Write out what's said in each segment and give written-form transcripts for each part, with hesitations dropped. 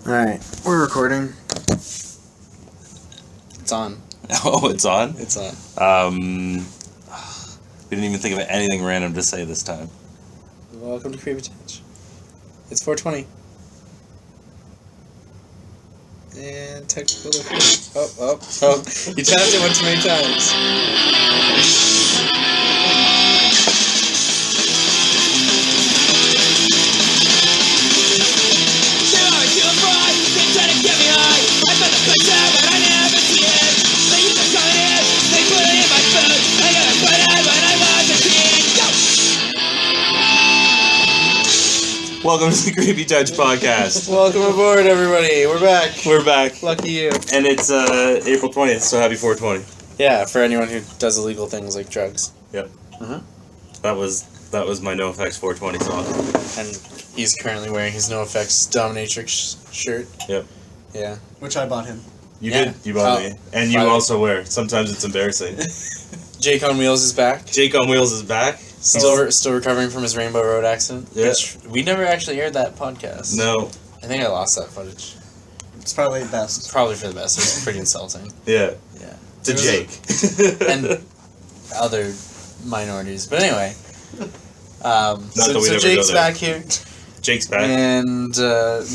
Alright, we're recording. It's on. Oh, it's on? It's on. We didn't even think of anything random to say this time. Welcome to Creepy Touch. It's 420. And technical difficulty. Oh. You tapped it one too many times. Welcome to the Creepy Touch podcast. Welcome aboard, everybody. We're back. We're back. Lucky you. And it's April 20th, so happy 420. Yeah, for anyone who does illegal things like drugs. Yep. Uh-huh. That was my NoFX 420 song. And he's currently wearing his NoFX Dominatrix shirt. Yep. Yeah. Which I bought him. You did. You bought me. And you also wear. Sometimes it's embarrassing. Jake on Wheels is back. Jake on Wheels is back. Still recovering from his Rainbow Road accident. Yeah. Which we never actually aired that podcast. No. I think I lost that footage. It's probably the best. Probably for the best. It was pretty insulting. Yeah. Yeah. To Jake. And other minorities. But anyway. So never Jake's go there. back here. Jake's back. And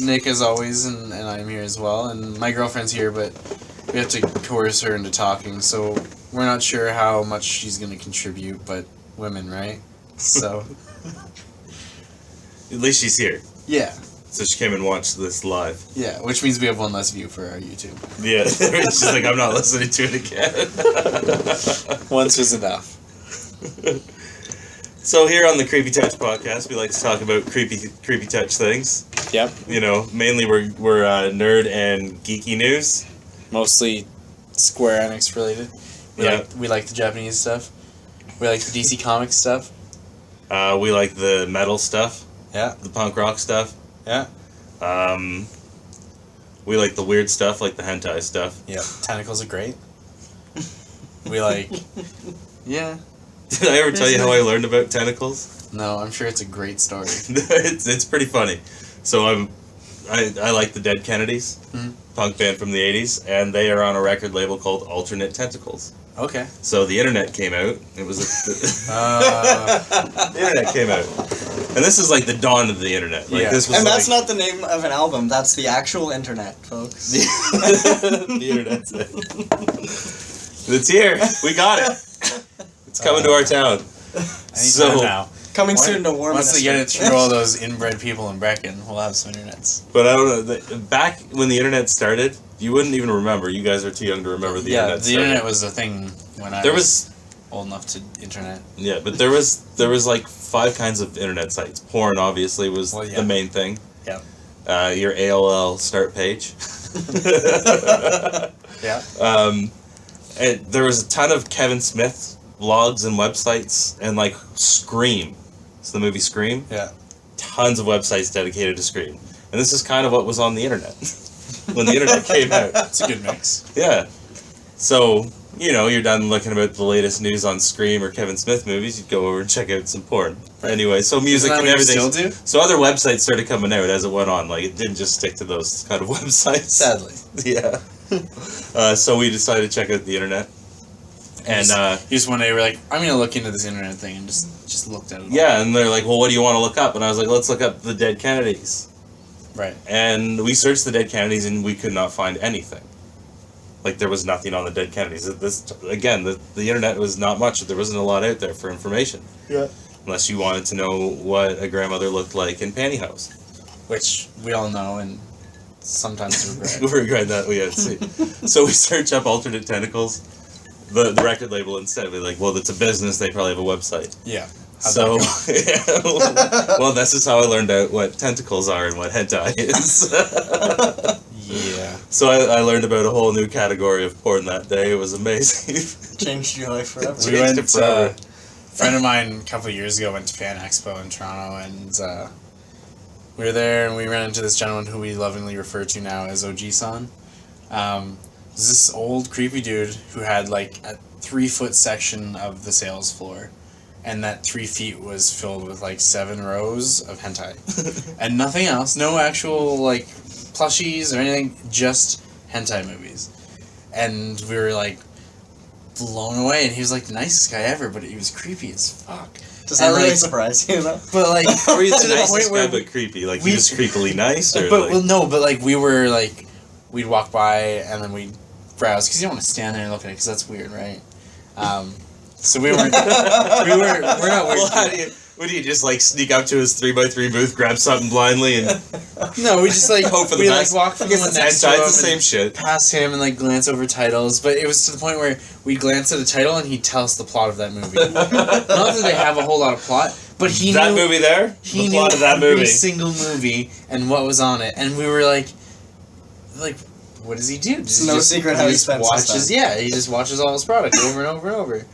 Nick as always, and I'm here as well. And my girlfriend's here, but we have to coerce her into talking, so we're not sure how much she's going to contribute, but women, right? So. At least she's here. Yeah. So she came and watched this live. Yeah, which means we have one less view for our YouTube. Yeah. She's like, I'm not listening to it again. Once was enough. So here on the Creepy Touch podcast, we like to talk about creepy touch things. Yep. You know, mainly we're nerd and geeky news. Mostly Square Enix related. We like the Japanese stuff. We like the DC Comics stuff. We like the metal stuff. Yeah. The punk rock stuff. Yeah. We like the weird stuff, like the hentai stuff. Yeah. Tentacles are great. We like... Yeah. Did I ever tell you how I learned about tentacles? No, I'm sure it's a great story. it's pretty funny. So I like the Dead Kennedys, punk band from the 80s, and they are on a record label called Alternate Tentacles. Okay. So the internet came out. It was the internet came out, and this is like the dawn of the internet. Like, this was and that's not the name of an album. That's the actual internet, folks. the internet's it. It's here. We got it. It's coming to our town. So now. Coming soon to Warminster. Once they get it through all those inbred people in Brecken, we'll have some internets. But I don't know. Back when the internet started, you wouldn't even remember. You guys are too young to remember the internet. Yeah, the internet was a thing when I was old enough to internet. Yeah, but there was like 5 kinds of internet sites. Porn obviously was the main thing. Yeah. Your AOL start page. Yeah. And there was a ton of Kevin Smith blogs and websites, and like Scream. It's the movie Scream. Yeah. Tons of websites dedicated to Scream. And this is kind of what was on the internet when the internet came out. It's a good mix. Yeah. So, you're done looking about the latest news on Scream or Kevin Smith movies, you'd go over and check out some porn. Right. Anyway, so music and everything. Still do? So other websites started coming out as it went on. Like, it didn't just stick to those kind of websites. Sadly. Yeah. So we decided to check out the internet. And just one day we're like, I'm gonna look into this internet thing, and just looked at it. Yeah, and they're like, well, what do you want to look up? And I was like, let's look up the Dead Kennedys. Right. And we searched the Dead Kennedys, and we could not find anything. Like, there was nothing on the Dead Kennedys. The internet was not much. There wasn't a lot out there for information. Yeah. Unless you wanted to know what a grandmother looked like in pantyhose. Which we all know, and sometimes regret. We regret that. We had to see. So we search up Alternate Tentacles, the record label instead. We're like, well, it's a business. They probably have a website. Yeah. So, well, this is how I learned out what tentacles are and what hentai is. Yeah. So I learned about a whole new category of porn that day. It was amazing. Changed your life forever. We went, a friend of mine a couple of years ago went to Fan Expo in Toronto, and we were there, and we ran into this gentleman who we lovingly refer to now as OG-san. This old creepy dude who had like a 3-foot section of the sales floor, and that 3 feet was filled with like 7 rows of hentai, and nothing else. No actual like plushies or anything, just hentai movies. And we were like blown away, and he was like the nicest guy ever, but he was creepy as fuck. Does that And, really like, surprise you though? But like, Were you to the the nicest point guy where but creepy? Like we- he was creepily nice, or but like well, no, but like we were like, we'd walk by and then we'd browse because you don't want to stand there and look at it because that's weird, right? So we weren't. we're not weird. Well, how do you? What do you just like sneak up to his 3x3 booth, grab something blindly, and No, we just like hope for the we best? like walk from I guess the one it's next to hentai, him it's the same and shit. past him and like glance over titles. But it was to the point where we glance at a title and he'd tell us the plot of that movie. Not that they have a whole lot of plot, but he That knew movie there, he the knew plot of that every movie. single movie and what was on it, and we were like, what does he do? Does he no secret how he just spends his watches. time. Yeah, he just watches all his product over and over and over.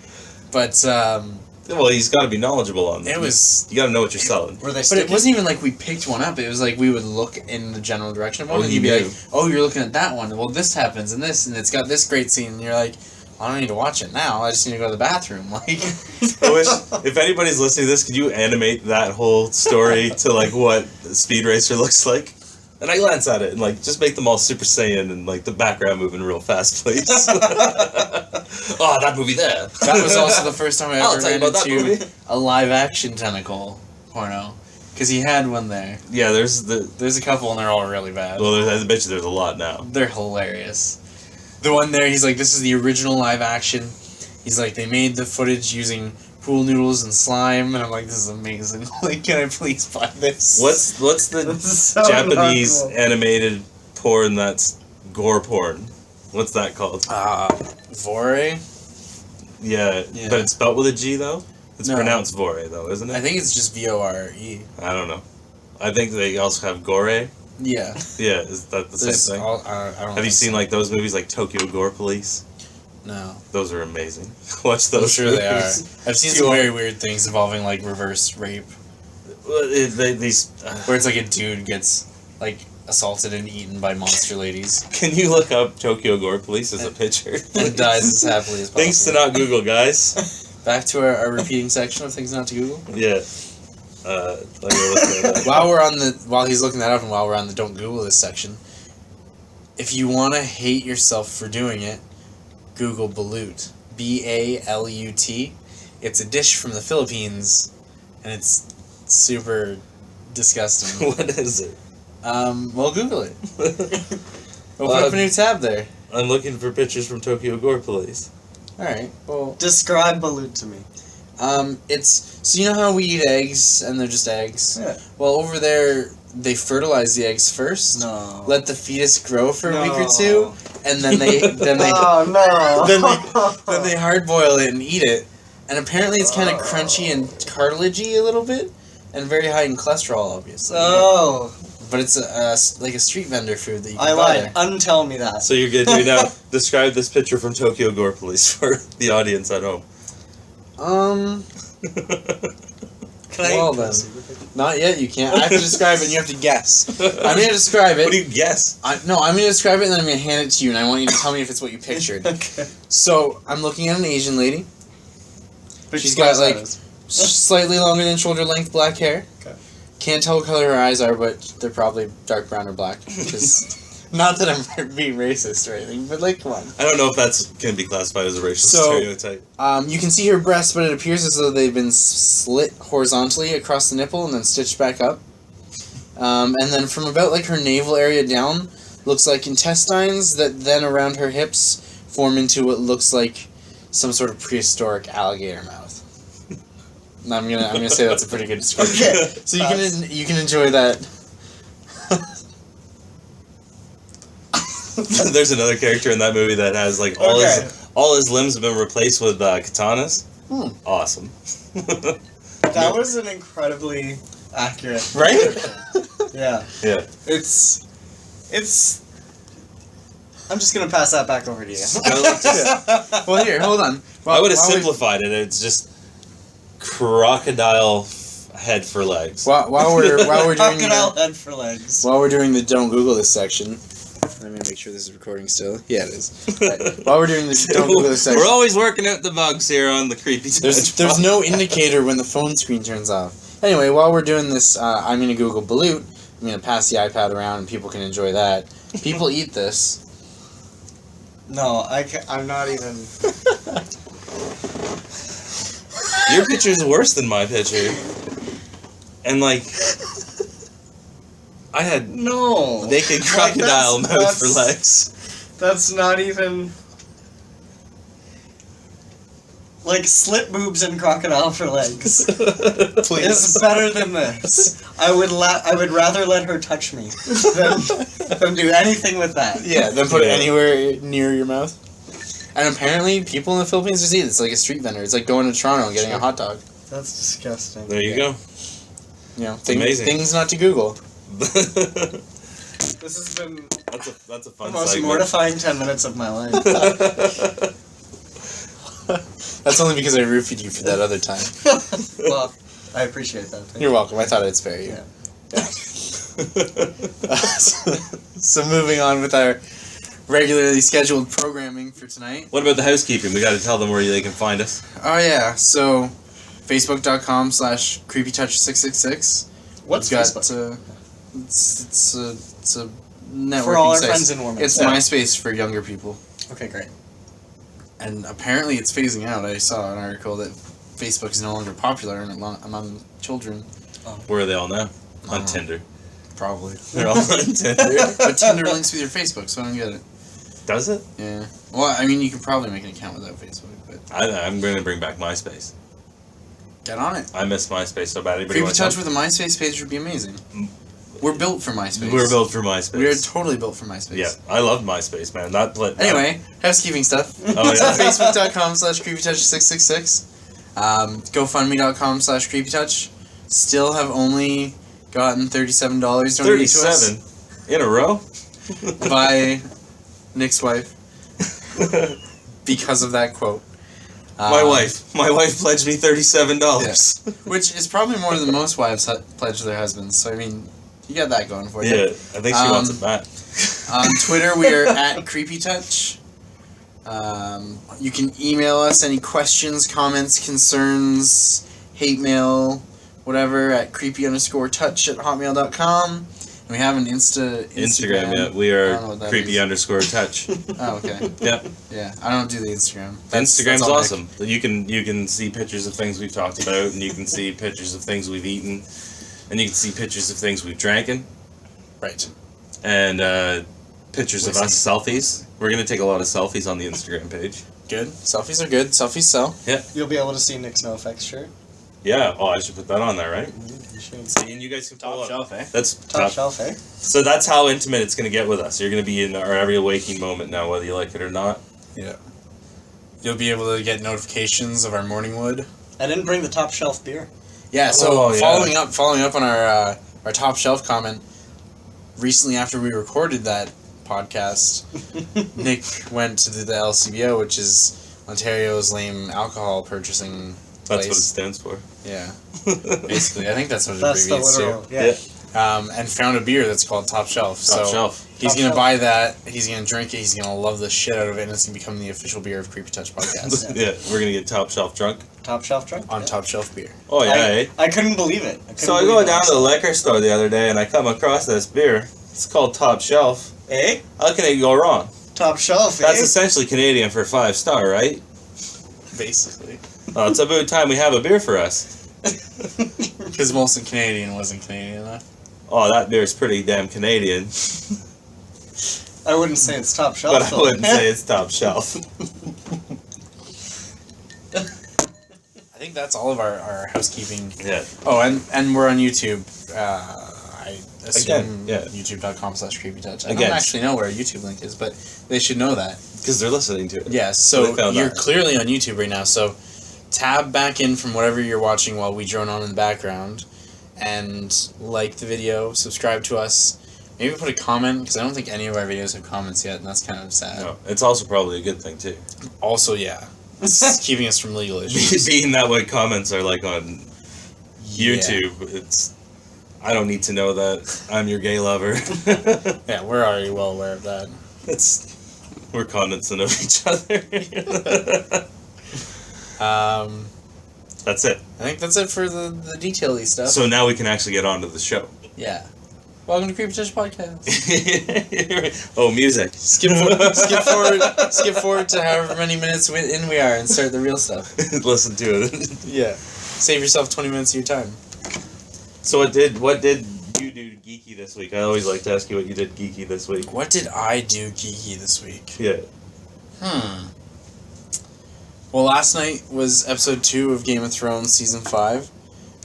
But Well, he's got to be knowledgeable on this. it was. You got to know what you're selling. Were they But sticky? it wasn't even like we picked one up. It was like we would look in the general direction of one, Oh, and you he'd be knew. like, "Oh, you're looking at that one. Well, this happens, and this, and it's got this great scene." And you're like, "I don't need to watch it now. I just need to go to the bathroom." Like, I wish if anybody's listening to this, could you animate that whole story to like what Speed Racer looks like? And I glance at it and like just make them all Super Saiyan and like the background moving real fast, please. Oh, that movie there. that was also the first time I I'll ever tell you ran about that into movie. a live action tentacle porno, because he had one there. Yeah, there's the. There's a couple, and they're all really bad. Well, I bet you there's a lot now. They're hilarious. The one there, he's like, this is the original live action. He's like, they made the footage using pool noodles and slime, and I'm like, this is amazing. Like, can I please buy this? What's the This is so Japanese not cool. animated porn that's gore porn? What's that called? Vore? Yeah, Yeah. but it's spelled with a G though. It's No. pronounced Vore though, isn't it? I think it's just Vore. I don't know. I think they also have Gore. Yeah. Yeah, is that the There's same thing? all- I don't Have you seen like those movies like Tokyo Gore Police? No. Those are amazing. Watch I'm those. sure they are. movies. I've seen You some are- very weird things involving, like, reverse rape. Well, these. Where it's like a dude gets, like, assaulted and eaten by monster ladies Can you look up Tokyo Gore Police as a picture? and dies as happily as possible. Things to not Google, guys. Back to our repeating section of things not to Google. Yeah. Let me look at that. While he's looking that up and while we're on the don't Google this section, if you want to hate yourself for doing it, Google Balut. Balut. It's a dish from the Philippines, and it's super disgusting. What is it? Well, Google it. Open up a new tab there. I'm looking for pictures from Tokyo Gore Police. All right. Well, Describe balut to me. it's so you know how we eat eggs and they're just eggs. Yeah. Well, over there they fertilize the eggs first. No. Let the fetus grow for a week or two, and then they Oh no. then they hard boil it and eat it. And apparently it's kind of crunchy and cartilagey a little bit, and very high in cholesterol, obviously. Oh, But it's like a street vendor food that you can I buy lied. there. Untell me that. So you're good. You now describe this picture from Tokyo Gore Police for the audience at home. Can I well then. Not yet. You can't. I have to describe it. and you have to guess. I'm gonna describe it. What do you guess? I'm gonna describe it, and then I'm gonna hand it to you, and I want you to tell me if it's what you pictured. Okay. So I'm looking at an Asian lady. Which She's got, size like, that is. Slightly longer than shoulder length black hair. Okay. Can't tell what color her eyes are, but they're probably dark brown or black. Because not that I'm being racist or anything, but like, come on. I don't know if that's can be classified as a racial So- stereotype. You can see her breasts, but it appears as though they've been slit horizontally across the nipple and then stitched back up. And then from about like her navel area down, looks like intestines that then around her hips form into what looks like some sort of prehistoric alligator mouth. And I'm gonna say that's a pretty good description. Okay. So you can enjoy that. There's another character in that movie that has like all his limbs have been replaced with katanas. Hmm. Awesome. That was an incredibly accurate. Right? Yeah. Yeah. It's. I'm just gonna pass that back over to you. Well, here, hold on. I would have While we- simplified it. It's just crocodile head for legs. While we're doing Crocodile the, head for legs. while we're doing the don't Google this section, let me make sure this is recording still. Yeah, it is. Right. While we're doing the don't Google this section, We're always working out the bugs here on the creepy. there's no indicator when the phone screen turns off. Anyway, while we're doing this, I'm gonna Google balut. I'm gonna pass the iPad around and people can enjoy that. People eat this. No, I'm not even. Your picture's worse than my picture. And like, I had No. naked crocodile mouth for legs. That's not even. Like slit boobs and crocodile for legs. It's better than this. I would rather let her touch me than do anything with that. Yeah, then put it Yeah. anywhere near your mouth. And apparently, people in the Philippines just eat it. It's like a street vendor. It's like going to Toronto and getting a hot dog. That's disgusting. There you go. You know, amazing. Things not to Google. This has been That's a the fun most segment. mortifying 10 minutes of my life. That's only because I roofied you for that other time. Well, I appreciate that. Thank You're you. welcome. I thought I'd spare you. Yeah. So moving on with our regularly scheduled programming for tonight. What about the housekeeping? We got to tell them where they can find us. Oh yeah, so Facebook.com/creepytouch666. What's We've got, Facebook? it's a networking For all our site. friends in Warman. It's Yeah. MySpace for younger people. Okay, great. And apparently it's phasing out. I saw an article that Facebook is no longer popular among children. Where are they all now? On Oh. Tinder. Probably. They're all on Tinder. But Tinder links with your Facebook, so I don't get it. Does it? Yeah. Well, I mean, you can probably make an account without Facebook, but I'm going to bring back MySpace. get on it. I miss MySpace so bad. Anybody Creepy want Touch to with a MySpace page would be amazing. We're built for MySpace. We're built for MySpace. We are totally built for MySpace. Yeah, I love MySpace, man. Anyway, housekeeping stuff. Oh, So yeah. Facebook.com/creepytouch666. GoFundMe.com/creepytouch. Still have only gotten $37 donated to us 37 in a row? by Nick's wife because of that quote. My wife pledged me $37. Which is probably more than most wives pledge their husbands. So I mean, you got that going for you. Yeah, I think she wants it back. On Twitter, we are at CreepyTouch. You can email us any questions, comments, concerns, hate mail, whatever, at creepy_touch@hotmail.com. And we have an Instagram, yeah. We I are don't know what that creepy_touch. Oh, okay. Yeah. Yeah, I don't do the Instagram. Instagram's all Nick. awesome. You can see pictures of things we've talked about, and you can see pictures of things we've eaten, and you can see pictures of things we've drank, Right. and pictures of us, selfies. We're going to take a lot of selfies on the Instagram page. Good. Selfies are good. Selfies sell. You'll be able to see Nick's NoFX shirt. Yeah, oh, I should put that on there, right? You should. See, and you guys can pull up. eh? That's Top shelf, eh? So that's how intimate it's going to get with us. You're going to be in our every waking moment now, whether you like it or not. Yeah. You'll be able to get notifications of our morning wood. I didn't bring the top shelf beer. Yeah, so Oh, yeah. following up on our top shelf comment, recently after we recorded that podcast, Nick went to the LCBO, which is Ontario's lame alcohol purchasing That's place. what it stands for. Yeah, basically, I think that's what it That's the abbreviates literal. to. Yeah. And found a beer that's called Top Shelf. Top so shelf. he's Top gonna Shelf. buy that. He's gonna drink it. He's gonna love the shit out of it, and it's gonna become the official beer of Creepy Touch Podcast. Yeah, we're going to get top shelf drunk. Top shelf drunk. On Yeah. Top Shelf beer. Oh, yeah, eh? I couldn't believe it. So I go down to the liquor store the other day and I come across this beer. It's called Top Shelf. Eh? How can it go wrong? Top shelf, That's eh? essentially Canadian for 5-star, right? Basically, It's about time we have a beer for us. because Molson Canadian wasn't Canadian enough. Oh, that beer's pretty damn Canadian. I wouldn't say it's top shelf. But I though. wouldn't say it's top shelf. I think that's all of our housekeeping. Yeah. Oh, and we're on YouTube. I assume Again, yeah. YouTube.com/creepytouch. I Again. don't actually know where our YouTube link is, but they should know that. Because they're listening to it. Yeah, They so found you're that. clearly on YouTube right now, so tab back in from whatever you're watching while we drone on in the background, and like the video, subscribe to us, maybe put a comment, because I don't think any of our videos have comments yet, and that's kind of sad. No, it's also probably a good thing, too. Also, yeah, it's keeping us from legal issues. Being that way comments are like on YouTube, it's... I don't need to know that I'm your gay lover. Yeah, we're already well aware of that. We're cognizant of each other. That's it. I think that's it for the detail-y stuff. So now we can actually get on to the show. Yeah. Welcome to Creepy Touch Podcast. Oh, music. Skip forward to however many minutes in we are and start the real stuff. Listen to it. Yeah. Save yourself 20 minutes of your time. So what did you do geeky this week? I always like to ask you what you did geeky this week. What did I do geeky this week? Yeah. Well, last night was episode 2 of Game of Thrones season 5.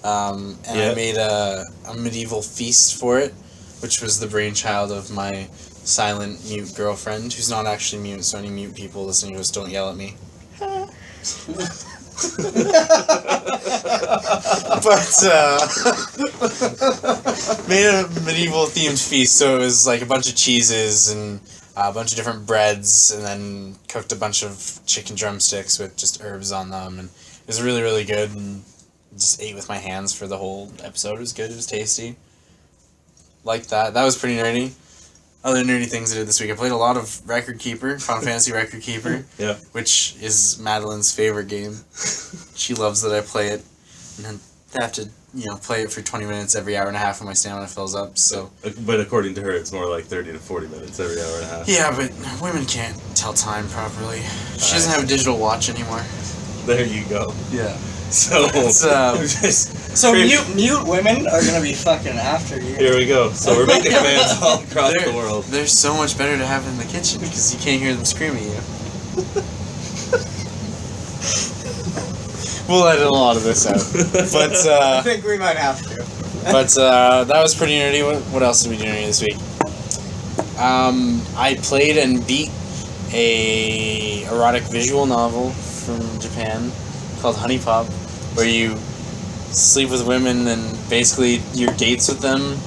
And I made a medieval feast for it, which was the brainchild of my silent mute girlfriend, who's not actually mute, so any mute people listening to us, don't yell at me. But, made a medieval themed feast, so it was like a bunch of cheeses and a bunch of different breads, and then cooked a bunch of chicken drumsticks with just herbs on them, and it was really, really good, and just ate with my hands for the whole episode. It was good, it was tasty. Like that. That was pretty nerdy. Other nerdy things I did this week. I played a lot of Record Keeper, Final Fantasy Record Keeper, Yeah. which is Madeline's favorite game. She loves that I play it, and then I have to, play it for 20 minutes every hour and a half when my stamina fills up. So. But according to her, it's more like 30 to 40 minutes every hour and a half. Yeah, but women can't tell time properly. She doesn't have a digital watch anymore. There you go. Yeah. So It's, So mute women are gonna be fucking after you. Here we go. So we're making fans all across the world. They're so much better to have in the kitchen because you can't hear them scream at you. We'll edit a lot of this out. But I think we might have to. that was pretty nerdy. What else did we do nerdy this week? I played and beat a erotic visual novel from Japan called Honey Pop, where you sleep with women and basically your dates with them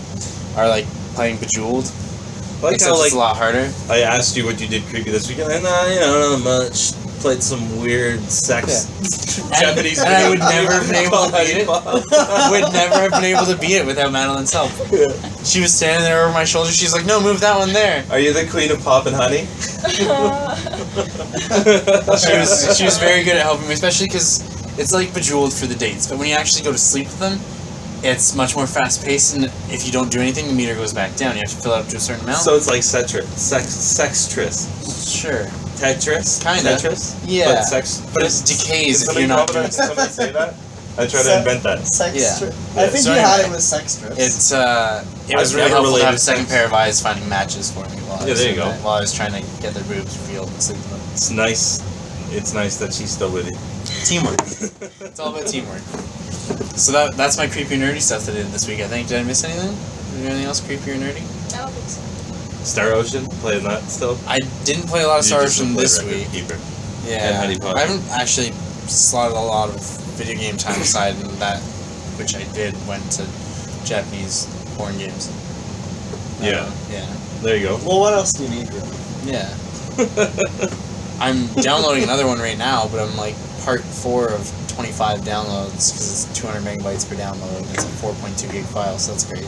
are like playing Bejeweled. Except it's a lot harder. I asked you what you did creepy this weekend, and I don't know much. Played some weird sex Japanese and I video would never have game been able called to beat it. Would never have been able to beat it without Madeline's help. Yeah. She was standing there over my shoulder. She's like, "No, move that one there." Are you the queen of pop and honey? She was very good at helping me, especially because it's like Bejeweled for the dates. But when you actually go to sleep with them, it's much more fast paced, and if you don't do anything, the meter goes back down. You have to fill it up to a certain amount. So it's like sextris. Sure. Tetris? Kinda. Tetris? Yeah. But sex. But it decays Did if you're not somebody doing somebody say that? I tried to invent that. Sex Yeah. strip. Yeah, I think so you had anyway, it with sex strips. It was I've really never helpful to have a related second sex. pair of eyes finding matches for me while I Yeah, was there you doing go. that, while I was trying to get their boobs revealed and sleep with them. It's nice. It's nice that she's still with you. Teamwork. It's all about teamwork. So that's my creepy nerdy stuff that I did this week. I think. Did I miss anything? Is there anything else creepy or nerdy? I don't think so. Star Ocean, playing that still. I didn't play a lot of You Star just Ocean play this Record week. Keeper. Yeah, And Honey Pot. I haven't actually slotted a lot of video game time aside, and that, which I did, went to Japanese porn games. Yeah. Yeah. There you go. Well, what else do you need, really? Yeah. I'm downloading another one right now, but I'm like part 4 of 25 downloads because it's 200 megabytes per download. And it's a 4.2 gig file, so that's great.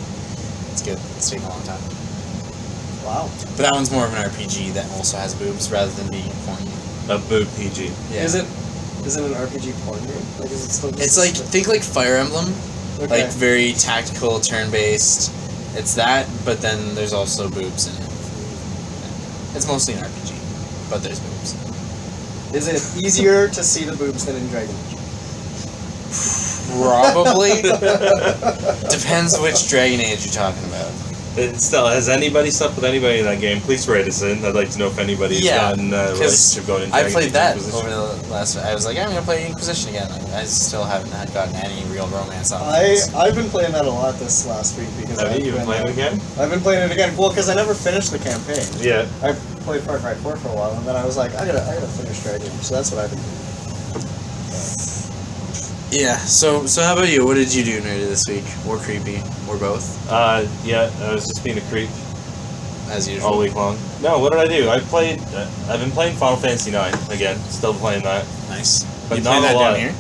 It's good. It's taking a long time. Wow. But that one's more of an RPG that also has boobs rather than being porn. A boob PG. Yeah. Is it an RPG porn game? Like, is it still just It's like, think like Fire Emblem. okay. Like very tactical, turn-based. It's that, but then there's also boobs in it. It's mostly an RPG, but there's boobs. Is it easier to see the boobs than in Dragon Age? Probably. Depends which Dragon Age you're talking about. Still, has anybody slept with anybody in that game? Please write us in. I'd like to know if anybody's Yeah, gotten a 'cause relationship going into I Dragon played Age that Inquisition. over the last. I was like, I'm gonna play Inquisition again. I still haven't gotten any real romance on it. I've been playing that a lot this last week because Have you been playing it again? I've been playing it again. Well, because I never finished the campaign. Yeah. I played Far Cry 4 for a while, and then I was like, I gotta finish Dragon Age. So that's what I've been doing. Yeah. So how about you? What did you do nerdy this week? Or creepy? Or both? Yeah, I was just being a creep As usual. all week long. No, what did I do? I've been playing Final Fantasy 9 again. Still playing that. Nice. But you not play a that lot. down here?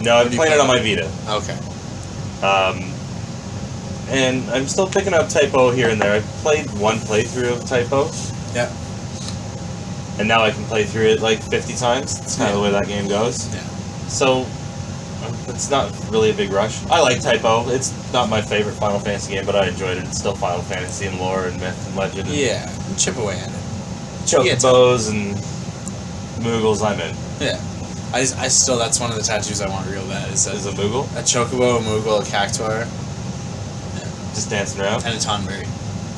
No, I've do been you playing it play on my Vita. Okay. And I'm still picking up Typo here and there. I've played one playthrough of Typo. Yeah. And now I can play through it like 50 times. That's kind of the way that game goes. Yeah. So, It's not really a big rush. I like Typo. It's not my favorite Final Fantasy game, but I enjoyed it. It's still Final Fantasy and lore and myth and legend. And Yeah, chip away at it. Chocobos and Moogles, I'm in. Yeah. I still, that's one of the tattoos I want real bad. Is Is a a Moogle? Chocobo, a Moogle, a Cactuar, Just dancing around? and a Tonberry.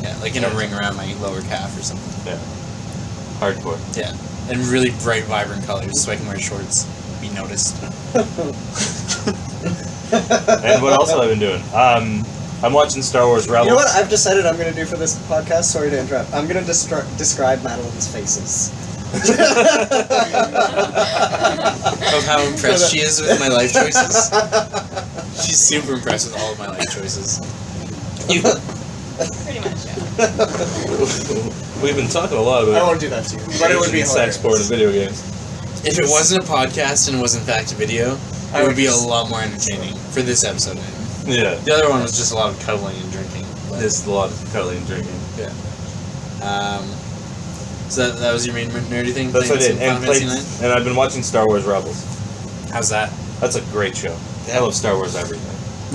Yeah, like in a ring around my lower calf or something. Yeah. Hardcore. Yeah. And really bright, vibrant colors so I can wear shorts. Be noticed. And what else have I been doing? I'm watching Star Wars Rebels. You know what I've decided I'm going to do for this podcast? Sorry to interrupt. I'm going to describe Madeline's faces. Of how impressed she is with my life choices. She's super impressed with all of my life choices. Pretty much, yeah. We've been talking a lot I about won't do that to you. But it would be sex, porn, and hilarious. video games. If it wasn't a podcast and was in fact a video, it would be a lot more entertaining for this episode. Anyway. Yeah. The other one was just a lot of cuddling and drinking. But, Just a lot of cuddling and drinking. so that was your main nerdy thing? That's what I playing did. some Final Fantasy IX? And I've been watching Star Wars Rebels. How's that? That's a great show. I love Star Wars everything.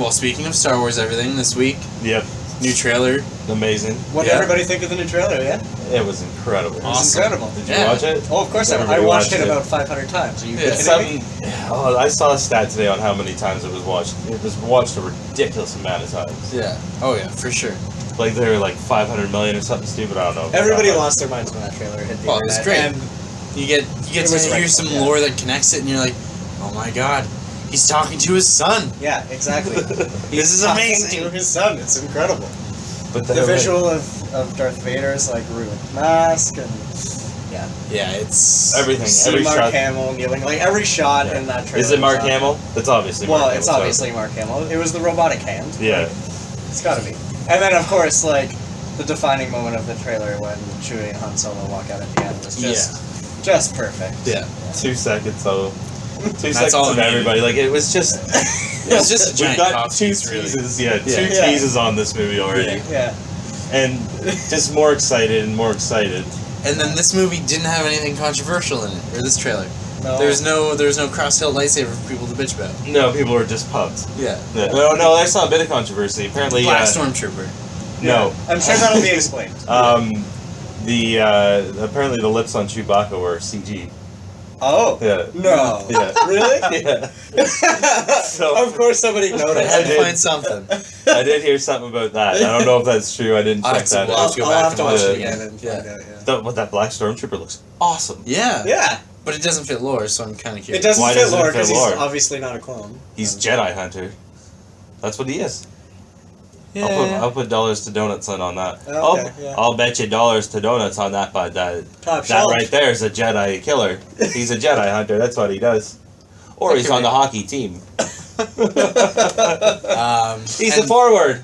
Well, speaking of Star Wars everything, this week, Yep. new trailer. Amazing. What did Yeah. everybody think of the new trailer, yeah? It was incredible. It was Awesome. incredible. Did you Yeah. watch it? Oh, of course I Everybody watched watched it it. about 500 times. Are you Yeah. kidding me? Oh, I saw a stat today on how many times it was watched. It was watched a ridiculous amount of times. Yeah. Oh, yeah, for sure. Like they were like 500 million or something stupid. I don't know. Everybody lost their minds when that trailer hit the Oh, it was internet. great. And You get It to was hear right, some yeah. lore that connects it, and you're like, oh my god, he's talking to his son. yeah, exactly. This is Talking amazing. to his son. It's incredible. But The visual of Darth Vader's like ruined mask and Yeah, it's Everything. see Every Mark shot. Hamill kneeling. Like every shot Yeah. in that trailer. Is it Mark was Hamill? That's obviously Well, Mark it's Hamill, so- obviously Mark Hamill. It was the robotic hand. Yeah. It's gotta be. And then of course like the defining moment of the trailer when Chewie and Han Solo walk out at the end was just perfect. Yeah. 2 seconds though. 2 That's seconds all of it needed. everybody. Like it was just. It was just a We've giant got cock two tease, really. teases. Yeah, Yeah. two Yeah. teases on this movie already, Yeah. and just more excited and more excited. And then this movie didn't have anything controversial in it, or this trailer. No. There was no cross-hilt lightsaber for people to bitch about. No, people were just pumped. Yeah. Yeah. No, I saw a bit of controversy. Apparently, Black Stormtrooper. no. I'm sure that'll be explained. Apparently the lips on Chewbacca were CG. Oh. Yeah. No. Yeah. Really? Yeah. So- of course somebody I noticed. had to did. find something. I did hear something about that. I don't know if that's true. I didn't I'll check have to that watch out. Let's go I'll back have and to watch watch it it again. again and Yeah. find out, yeah. But that Black Stormtrooper looks awesome. Yeah. Yeah. But it doesn't fit lore, so I'm kind of It curious. doesn't Why fit doesn't it lore fit because he's lore? obviously not a clone. He's Jedi Hunter. That's what he is. Yeah. I'll put dollars to donuts on that. Oh, okay, yeah. I'll bet you dollars to donuts on that, but that Top shelf. right there is a Jedi killer. He's a Jedi hunter. That's what he does. Or he's on the hockey team. He's a and forward.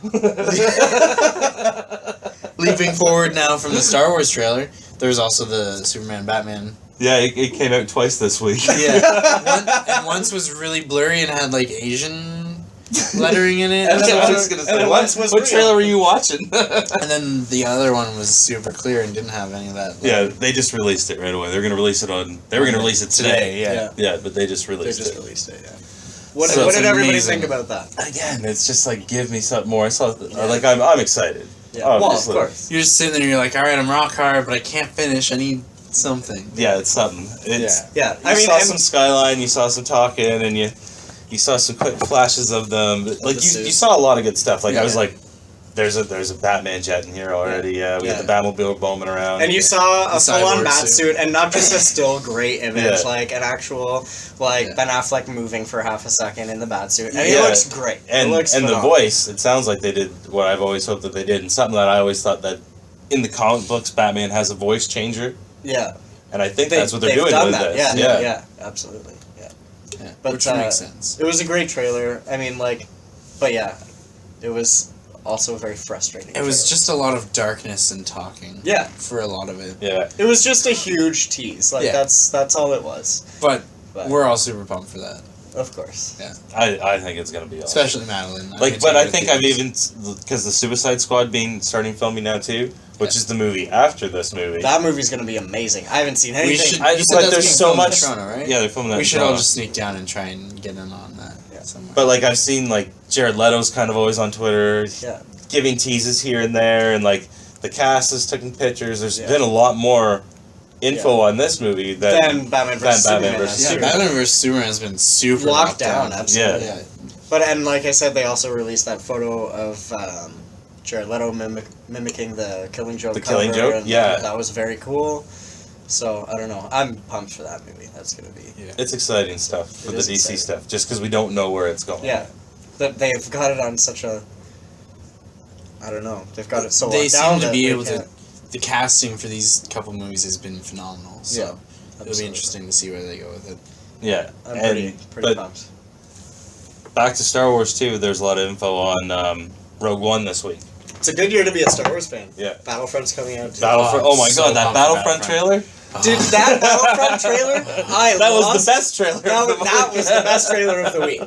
leaping forward now from the Star Wars trailer, there's also the Superman Batman. Yeah, it came out twice this week. Yeah. And once was really blurry and had like Asian lettering in it. And then I it was gonna and say, then what, once was what real. trailer were you watching? And then the other one was super clear and didn't have any of that. Yeah, they just released it right away. They're gonna release it on. They were gonna release it today. Yeah. Yeah, but they just They released just it. released it, yeah. What, So what it's did everybody amazing. think about that? Again, it's just like give me something more. I saw, like I'm excited. Yeah. Well, of Obviously. course. You're just sitting there and you're like, all right, I'm rock hard, but I can't finish. I need something. Yeah, it's something. It's Yeah. You I mean, saw and- some skyline, you saw some talking, and you saw some quick flashes of them. But, like the you suit. saw a lot of good stuff. Like Yeah. I was like, there's a Batman jet in here already. Yeah, we Yeah. got the Batmobile bombing around. And you saw a The full-on cyborg bat suit. suit, and not just a still great image, Yeah. like an actual, Yeah. Ben Affleck moving for half a second in the bat suit. And Yeah. it looks great. and it looks the phenomenal. voice. It sounds like they did what I've always hoped that they did, and something that I always thought that in the comic books, Batman has a voice changer, Yeah. and I think that's what they're they've doing done with that. this. Yeah, absolutely. Yeah. Yeah. But, Which makes sense. It was a great trailer. I mean, like, but yeah, it was also very frustrating. It was trailer. just a lot of darkness and talking. Yeah. For a lot of it. Yeah. It was just a huge tease. Like Yeah. that's all it was. But But we're all super pumped for that. of course. I think it's gonna be awesome. Especially Madeline. Like, but I think I've even because the Suicide Squad starting filming now too, which is the movie after this movie. That movie's gonna be amazing. I haven't seen We anything. should. I you just said like that's there's being so filmed in much. Toronto, right? Yeah, they're filming that. We in should all Toronto. just sneak down and try and get in on that. somewhere. But like I've seen like Jared Leto's kind of always on Twitter, Yeah. giving teases here and there, and like the cast is taking pictures. There's Yeah. been a lot more info on this movie Then Batman vs. Batman Superman. versus has Yeah, too. Batman vs Superman has been super Locked down, absolutely. Yeah. But and like I said, they also released that photo of Jared Leto mimicking the Killing Joke. The Killing cover, Joke? and Yeah. that was very cool. So I don't know. I'm pumped for that movie. That's gonna be. It's exciting stuff for It the is DC exciting. stuff, just because we don't know where it's going. Yeah, that they've got it on such a. I don't know. They've got it so They locked down seem to that be they able to. can't- The casting for these couple movies has been phenomenal. So Yeah, it'll absolutely. be interesting to see where they go with it. Yeah, I'm and pretty but pumped. back to Star Wars too. There's a lot of info on Rogue One this week. It's a good year to be a Star Wars fan. Yeah. Battlefront's coming out too. Battlefront. Oh, Oh my so god, that pumped for Battlefront Battlefront. trailer! Dude, that Battlefront trailer, That was the best trailer. That was the best trailer of the week.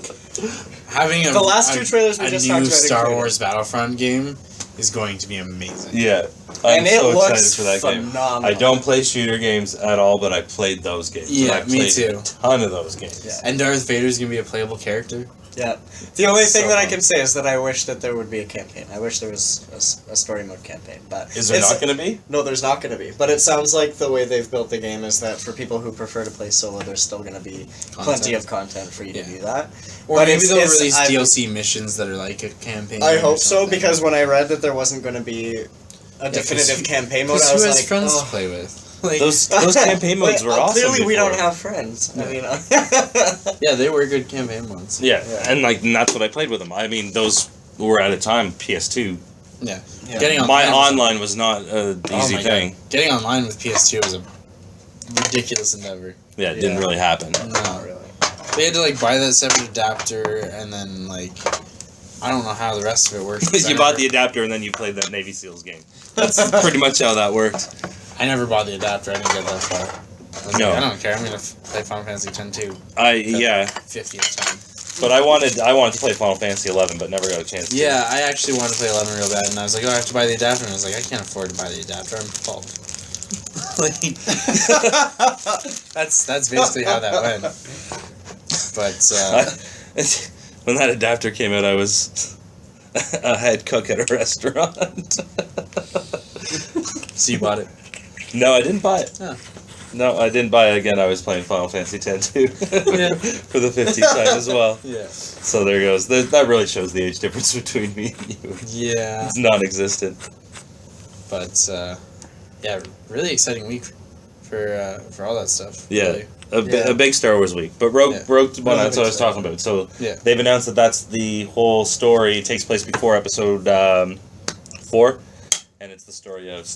Having The last two trailers we just new talked about Star included. Wars Battlefront game is going to be amazing. Yeah, I'm And it so looks excited for that game. phenomenal. I don't play shooter games at all, but I played those games. and Yeah, I me played too. A ton of those games. Yeah. And Darth Vader's gonna be a playable character. Yeah. The only thing So that I fun. can say is that I wish that there would be a campaign. I wish there was a story mode campaign, but Is there it's- not going to be? No, there's not going to be. But it sounds like the way they've built the game is that for people who prefer to play solo, there's still going to be plenty of content for you Yeah. to do that. Or But maybe it's- they'll it's- release I- DLC missions that are like a campaign. I or hope so, something. because when I read that there wasn't going to be a definitive campaign mode, 'Cause I was who has like, friends oh. to play with? Like, Those campaign modes Wait, were awesome. Clearly, we before. don't have friends. I mean, yeah, they were good campaign modes. Yeah, Yeah. and that's what I played with them. I mean, those were at a time PS2. Yeah. Yeah. Getting My online was- online was not an easy my thing. God. Getting online with PS2 was a ridiculous endeavor. Yeah, it didn't Yeah. really happen. not No. really. They had to like buy that separate adapter and then like I don't know how the rest of it works. 'cause You bought the adapter and then you played that Navy SEALs game. That's pretty much how that worked. I never bought the adapter. I didn't get that far. I was No. like, I don't care. I'm gonna play Final Fantasy X too. Yeah, 50th time. but I wanted to play Final Fantasy 11, but never got a chance to. Yeah, I actually wanted to play 11 real bad, and I was like, oh, I have to buy the adapter, and I was like, I can't afford to buy the adapter. I'm bald. Like, that's basically how that went. But When that adapter came out, I was a head cook at a restaurant. so you bought it. No, I didn't buy it. Oh. No, I didn't buy it again. I was playing Final Fantasy X too. Yeah. For the 50th time as well. Yeah. So there goes. That really shows the age difference between me and you. Yeah. It's non-existent. But yeah, really exciting week for all that stuff. Yeah. Really. A big Star Wars week. But Rogue Yeah. One, that's what I was big Star talking about. So Yeah. they've announced that that's the whole story. It takes place before episode 4. And it's the story of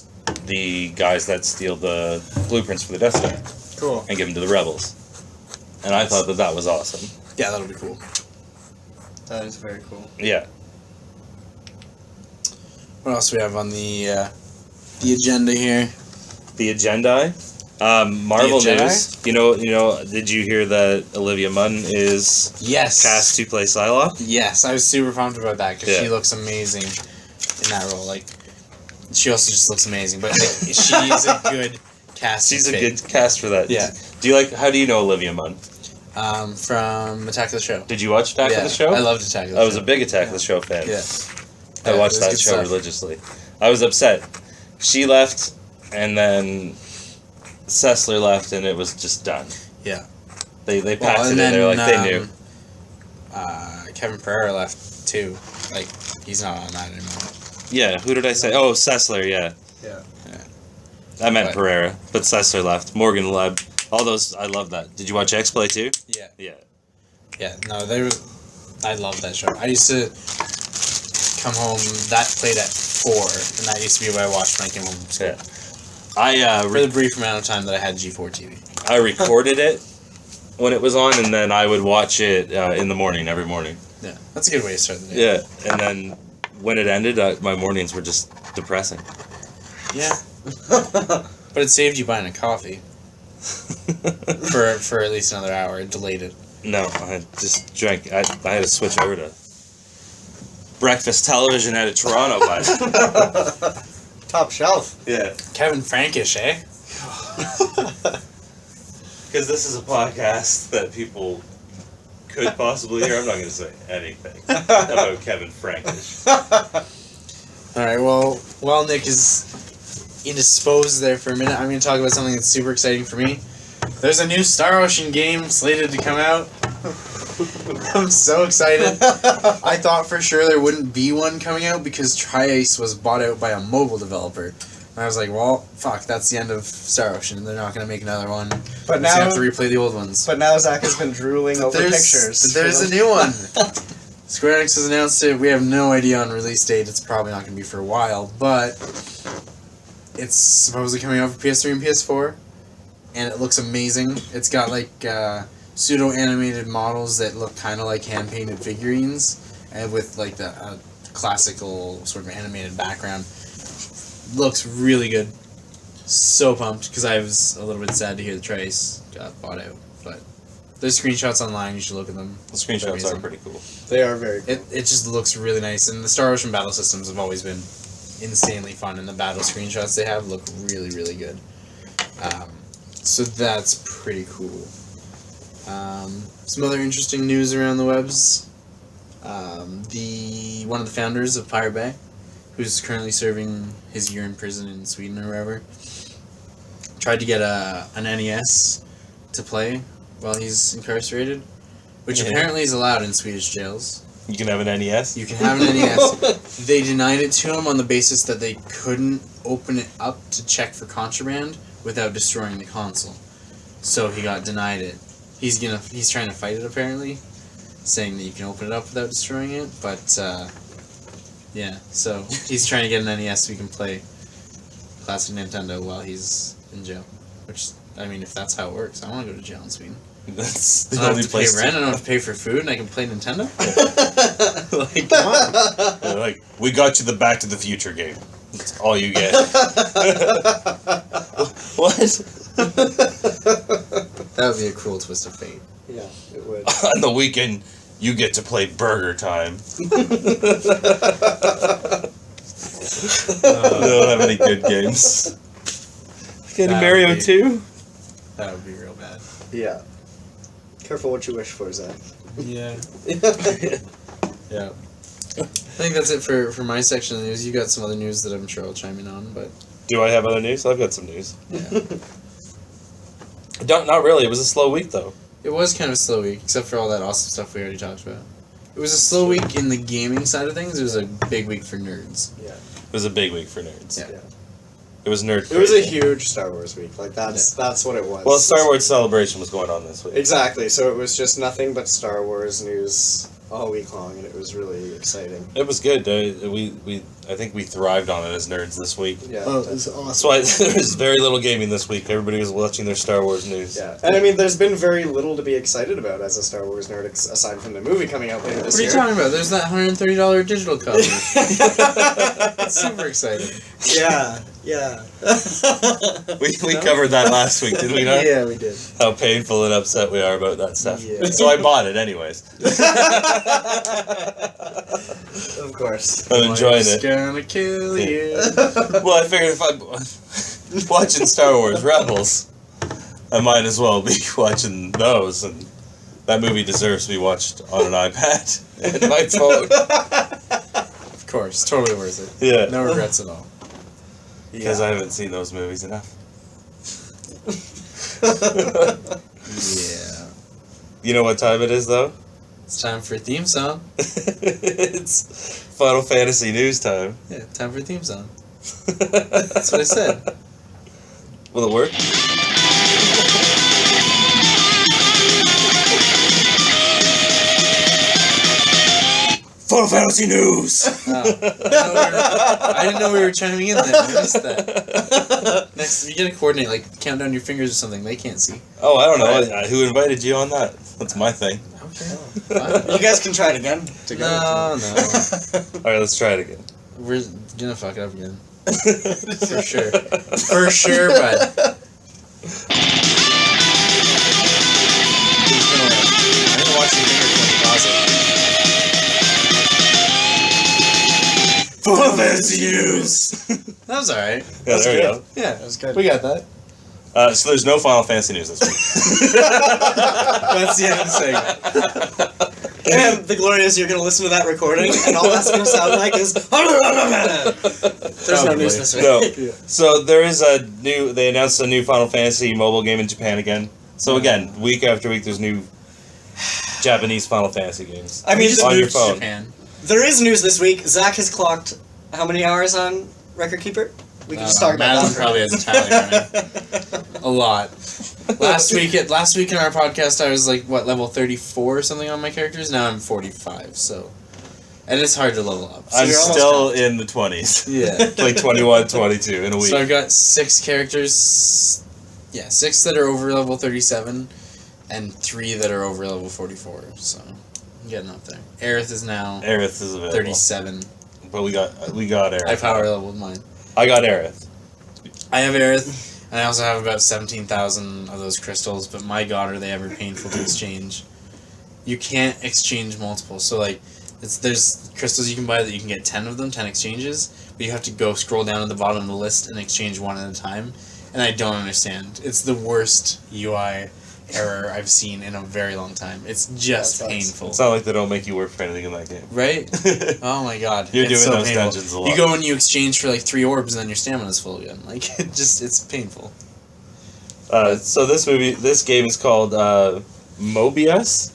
the guys that steal the blueprints for the Death Star Cool. and give them to the rebels. And I thought that was awesome. Yeah, that'll be cool. That is very cool. Yeah. What else do we have on the agenda here? The agenda. Marvel The Jedi? news. You know. Did you hear that Olivia Munn is Yes. cast to play Psylocke? Yes, I was super pumped about that because she Yeah. looks amazing in that role. Like, she also just looks amazing, but like, she is a good cast. She's a fit. good cast for that. Yeah. Do you like? How do you know Olivia Munn? From Attack of the Show. Did you watch Attack yeah, of the Show? I loved Attack of the Show. I was a big Attack of the Show fan. Yeah. I Yeah, watched it was that good show stuff. religiously. I was upset. She left, and then Sessler left, and it was just done. Yeah. They Well, packed it and in then, there like they knew. Kevin Pereira left too. Like, he's not on that anymore. Yeah, who did I say? Oh, Sessler, yeah. Yeah. I meant But- Pereira, but Sessler left. Morgan Webb. All those, I love that. Did you watch X-Play too? Yeah. Yeah. Yeah, no, I love that show. I used to come home, that played at 4, and that used to be what I watched when I came home from school. Yeah. I For the brief amount of time that I had G4 TV. I recorded it when it was on, and then I would watch it in the morning, every morning. Yeah, that's a good way to start the day. Yeah, and then when it ended, my mornings were just depressing. Yeah. But it saved you buying a coffee for at least another hour. It delayed it. No, I just drank. I had to switch over to breakfast television out of Toronto, but Top shelf. yeah, Kevin Frankish, eh? because this is a podcast that people could possibly hear. I'm not going to say anything about Kevin Frankish. Alright, well, while Nick is indisposed there for a minute, I'm going to talk about something that's super exciting for me. There's a new Star Ocean game slated to come out. I'm so excited. I thought for sure there wouldn't be one coming out because Tri-Ace was bought out by a mobile developer. And I was like, well, fuck, that's the end of Star Ocean. They're not going to make another one. But Now now, have to replay the old ones. but now Zach has been drooling over pictures. But there's a new one. Square Enix has announced it. We have no idea on release date. It's probably not going to be for a while, but it's supposedly coming out for PS3 and PS4, and it looks amazing. It's got like pseudo-animated models that look kind of like hand-painted figurines, and with like the classical sort of animated background. Looks really good. So pumped because I was a little bit sad to hear the Trace got bought out, but there's screenshots online. You should look at them. The screenshots Amazing. are pretty cool. They are very cool. It just looks really nice, and the Star Ocean battle systems have always been insanely fun, and the battle screenshots they have look really, really good. So that's pretty cool. Some other interesting news around the webs. One of the founders of Pirate Bay, who's currently serving his year in prison in Sweden or wherever, tried to get an NES to play while he's incarcerated, which apparently is allowed in Swedish jails. You can have an NES? You can have an NES. They denied it to him on the basis that they couldn't open it up to check for contraband without destroying the console. So he got denied it. He's trying to fight it apparently, saying that you can open it up without destroying it, but yeah, so he's trying to get an NES so he can play classic Nintendo while he's in jail. Which, I mean, if that's how it works, I want to go to jail in Sweden. That's the I don't only have to pay place rent, I don't have to pay for food, and I can play Nintendo? Like, come on. They're like, we got you the Back to the Future game. That's all you get. What? That would be a cruel twist of fate. Yeah, it would. On the weekend, you get to play Burger Time. They don't have any good games. Like any That Mario would be- 2? That would be real bad. Yeah. Careful what you wish for, Zach. Yeah. Yeah. I think that's it for my section of the news. You got some other news that I'm sure I'll chime in on, but Do I have other news? I've got some news. yeah. Not really. It was a slow week, though. It was kind of a slow week, except for all that awesome stuff we already talked about. It was a slow week in the gaming side of things. It was a big week for nerds. It was a big week for nerds. Yeah. It was nerd. It was a crazy. huge Star Wars week. Like that's what it was. Well, Star Wars Celebration was going on this week. Exactly. So it was just nothing but Star Wars news all week long, and it was really exciting. It was good. I think we thrived on it as nerds this week. Yeah. Oh, it was That's awesome. why there was very little gaming this week. Everybody was watching their Star Wars news. Yeah, and I mean, there's been very little to be excited about as a Star Wars nerd, aside from the movie coming out later this What are you year. talking about? There's that $130 digital copy. Super excited. Yeah, yeah. We covered that last week, did we not? Yeah, we did. How painful and upset we are about that stuff. Yeah. So I bought it anyways. Of course. I'm enjoying Life's it. gonna kill you. Well, I figured if I'm watching Star Wars Rebels, I might as well be watching those, and that movie deserves to be watched on an iPad and my phone. Of course, totally worth it. Yeah, No regrets at all. because I haven't seen those movies enough. Yeah. You know what time it is, though? It's time for a theme song. It's Final Fantasy news time. Yeah, time for a theme song. That's what I said. Will it work? Final Fantasy news. I didn't know we were chiming in then. I missed that. Next, you gotta coordinate, like count down your fingers or something. They can't see. Oh, I don't know. Who invited you on that? That's my thing. Okay. You guys can try it again. Together. No. All right, let's try it again. We're gonna fuck it up again. For sure. For sure, but. I'm gonna watch your fingers when you pause it. Final Fantasy news. That was alright. Yeah, there we go. Yeah, That was good. we got that. So there's no Final Fantasy news this week. That's the end of the segment. And the glory is you're going to listen to that recording, and all that's going to sound like is... There's no news this week. No. So there is they announced a new Final Fantasy mobile game in Japan again. So again, week after week, there's new Japanese Final Fantasy games. I mean, on your moved to phone. Japan. there is news this week. Zach has clocked how many hours on Record Keeper? We can just talk about Madeline that. probably has a tally running. A lot. Last week in our podcast, I was like level 34 or something on my characters. Now I'm 45. So, and it's hard to level up. So I'm you're almost still done. in the 20s. yeah. Like 21, 22 in a week. So I've got 6 characters. Yeah, 6 that are over level 37, and 3 that are over level 44. So, I'm getting up there. Aerith is now Aerith is available. 37. But we got Aerith. I power leveled mine. I got Aerith. I have Aerith, and I also have about 17,000 of those crystals, but my god, are they ever painful to exchange. You can't exchange multiple, so like, there's crystals you can buy that you can get 10 of them, 10 exchanges, but you have to go scroll down at the bottom of the list and exchange one at a time, and I don't understand. It's the worst UI error I've seen in a very long time. It's just painful. It's not like they don't make you work for anything in that game. Right? Oh my god. You're it's doing so those painful. dungeons a lot. You go and you exchange for like 3 orbs and then your stamina's full again. Like, it's painful. So this game is called Mobius?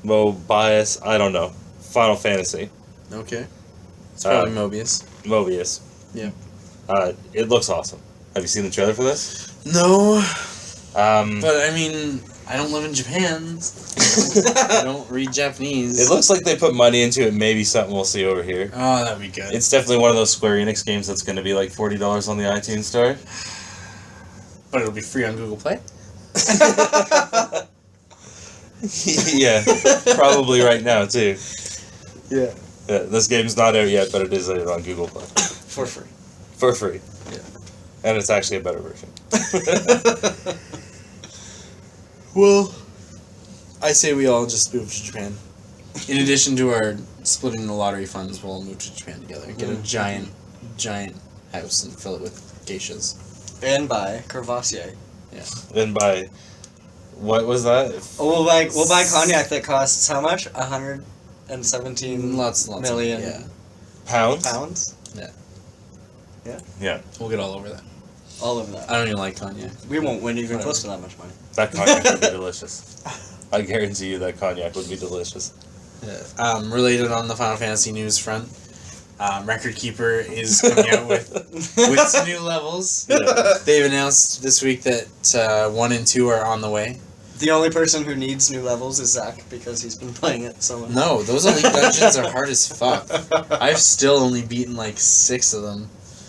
Mobius, I don't know. Final Fantasy. Okay. It's probably Mobius. Mobius. Yeah. It looks awesome. Have you seen the trailer for this? No, It but I mean, I don't live in Japan. I don't read Japanese. looks like they put money into it. Maybe something we'll see over here. Oh, that'd be good. It's definitely one of those Square Enix games that's going to be like $40 on the iTunes store. But it'll be free on Google Play. Yeah, probably right now too. Yeah. Yeah, this game's not out yet, but it is out on Google Play For free. for free. Yeah. And it's actually a better version. Well, I say we all just move to Japan. In addition to our splitting the lottery funds, we'll all move to Japan together. Get a giant house and fill it with geishas. And by Courvoisier. Then by what was that? Oh, we'll buy cognac that costs how much? 117 Lots and lots million of, yeah. Pounds? pounds? Yeah. We'll get all over that. All of that. I don't even like cognac. We won't win even Whatever. close to that much money. That cognac would be delicious. I guarantee you that cognac would be delicious. Yeah. Related on the Final Fantasy news front, Record Keeper is coming out with some new levels. Yeah. They've announced this week that 1 and 2 are on the way. The only person who needs new levels is Zach because he's been playing it so much. No, those elite dungeons are hard as fuck. I've still only beaten like 6 of them.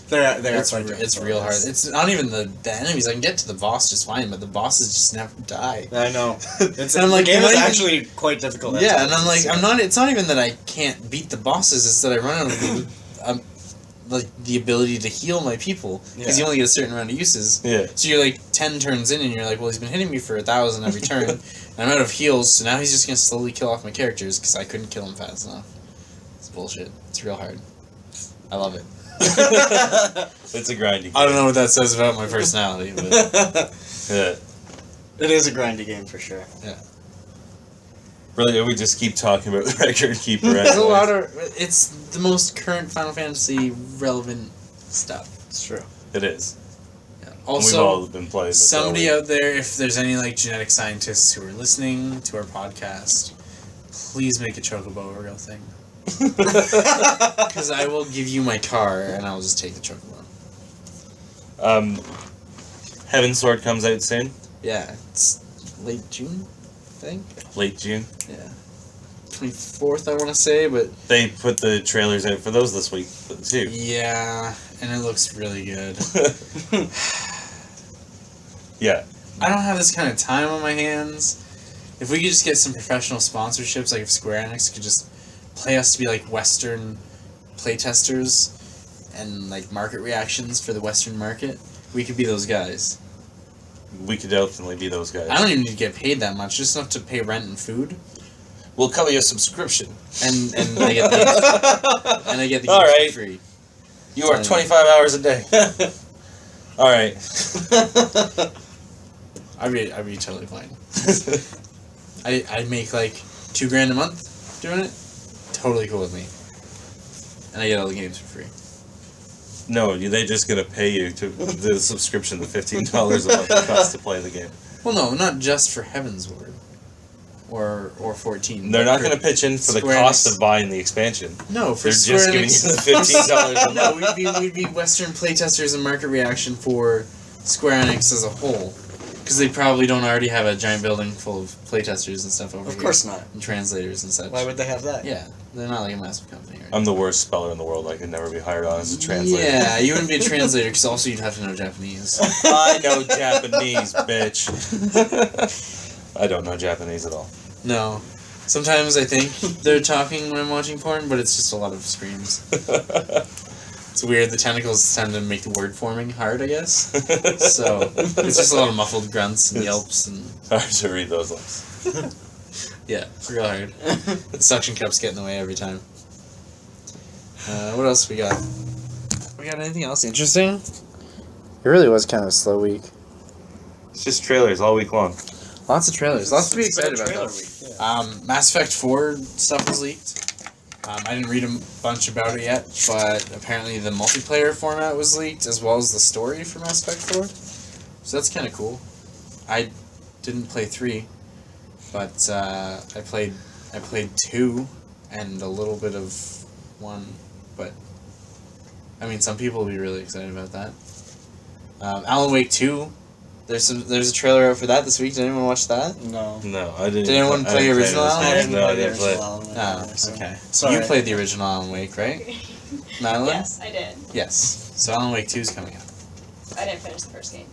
They're It's quite difficult. real hard. It's not even the enemies. I can get to the boss just fine, but the bosses just never die. I know. It's, And I'm like, the game am is I even- actually quite difficult. at Yeah, times. and I'm like, I'm not. It's not even that I can't beat the bosses. It's that I run out of the ability to heal my people because you only get a certain amount of uses. Yeah. So you're like 10 turns in, and you're like, well, he's been hitting me for 1,000 every turn, and I'm out of heals. So now he's just gonna slowly kill off my characters because I couldn't kill him fast enough. It's bullshit. It's real hard. I love it. It's a grindy game. I don't know what that says about my personality, but Yeah. It is a grindy game for sure. Really, we just keep talking about the Record Keeper. there's a anyways. lot of. It's the most current Final Fantasy relevant stuff. It's true. It is. Yeah. We've Also, all been playing this. somebody all out there, if there's any like genetic scientists who are listening to our podcast, please make a chocobo a real thing. Because I will give you my car and I will just take the chocobo. Heaven's Sword comes out soon. Yeah, it's late June, I think. Late June. Yeah, 24th I want to say, but They put the trailers out for those this week too. yeah, and it looks really good. Yeah. I don't have this kind of time on my hands. If we could just get some professional sponsorships, like if Square Enix could just play us to be like Western playtesters and like market reactions for the Western market, we could be those guys. We could definitely be those guys. I don't even need to get paid that much, just enough to pay rent and food, We'll cover your subscription. and I get the and I get the All games right. for free. You are 25 hours a day. All right. I'd be totally playing. I make like $2,000 a month doing it. Totally cool with me. And I get all the games for free. No, they just gonna pay you to the subscription, the $15 a month it costs to play the game. Well, no, not just for Heavensward. Or 14. They're but not for gonna pitch in for the Square cost Enix. of buying the expansion. No, for They're Square just giving you Enix. the $15 a No, month. we'd be Western playtesters and market reaction for Square Enix as a whole. Because they probably don't already have a giant building full of playtesters and stuff over Of here. course not. And translators and such. Why would they have that? Yeah, they're not like a massive company. Right? I'm the worst speller in the world. I could never be hired on as a translator. Yeah, you wouldn't be a translator because also you'd have to know Japanese. I know Japanese, bitch. I don't know Japanese at all. No. Sometimes I think they're talking when I'm watching porn, but it's just a lot of screams. It's weird. The tentacles tend to make the word forming hard, I guess. So it's just a lot of muffled grunts and yelps and Hard to read those lips. yeah, real hard. The suction cups get in the way every time. What else we got? We got anything else interesting? It really was kind of a slow week. It's just trailers all week long. Lots of trailers. Lots to be excited about. Trailer Though. week, yeah. Mass Effect 4 stuff was leaked. I didn't read a bunch about it yet, but apparently the multiplayer format was leaked as well as the story for Mass Effect 4. So that's kind of cool. I didn't play 3, but I played 2 and a little bit of 1. But I mean, some people will be really excited about that. Alan Wake 2. There's a trailer out for that this week. Did anyone watch that? No. No, I didn't. Did anyone I play didn't original this Alan game. I didn't No, play I the didn't play. original Alan Wake Oh, either, so- okay. Sorry. You played the original Alan Wake, right? Madeline? Yes, I did. Yes. So Alan Wake 2 is coming out. I didn't finish the first game.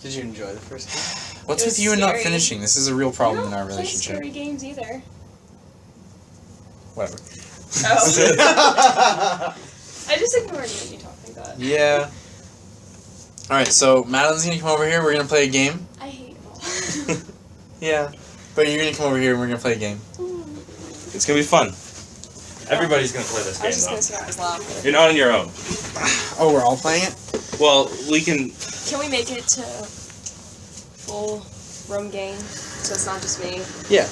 Did you enjoy the first game? What's It with was you and not scary. finishing? This is a real problem in our I don't relationship. play scary games either. Whatever. Oh. I just ignored you when you talked like that. Yeah. Alright, so Madeline's gonna come over here, we're gonna play a game. I hate it all. Yeah. But you're gonna come over here and we're gonna play a game. It's gonna be fun. Everybody's gonna play this I was just game gonna see how it was laughing. though. You're not on your own. Oh, we're all playing it? Well, we can. Can we make it to full room game so it's not just me? Yeah.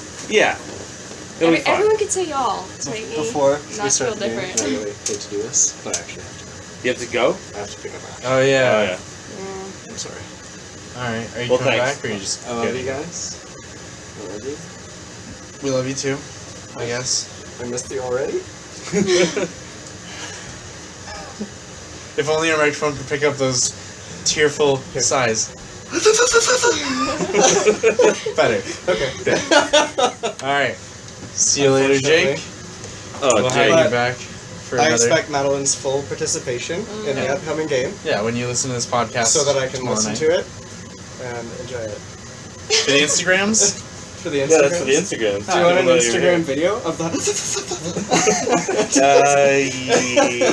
It'll be fun. Everyone could say y'all to make me Before not we start feel the game, different. I really hate to do this, but I actually have You have to go. to. I have to pick up Ash. Oh yeah. Oh yeah. Yeah. I'm sorry. Alright, are you Well, coming thanks. back or are you just I love kidding? you guys. I love you. We love you too, I guess. I missed you already. If only our microphone could pick up those tearful sighs. Better. Okay. Alright. See you later, Jake. Oh, We'll have Jake. you back for I another. expect Madeline's full participation in the upcoming game, Yeah, when you listen to this podcast. so that I can tomorrow listen night. to it and enjoy it. For the Instagrams? For the Instagram. Yeah, that's for the Instagram. Do you want an Instagram video of that?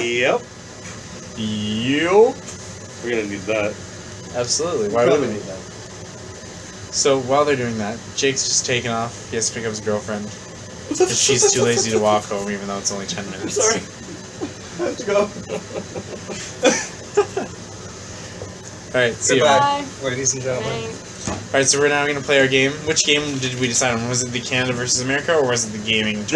Yep. Yup. We're gonna need that. Absolutely. Why would we need that? So while they're doing that, Jake's just taking off. He has to pick up his girlfriend. Because she's too lazy to walk home, even though it's only 10 minutes. Sorry. I have to go. Alright, see you. Goodbye. Bye. Ladies and gentlemen. Thanks. Alright, so we're now going to play our game. Which game did we decide on? Was it the Canada versus America, or was it the gaming terms?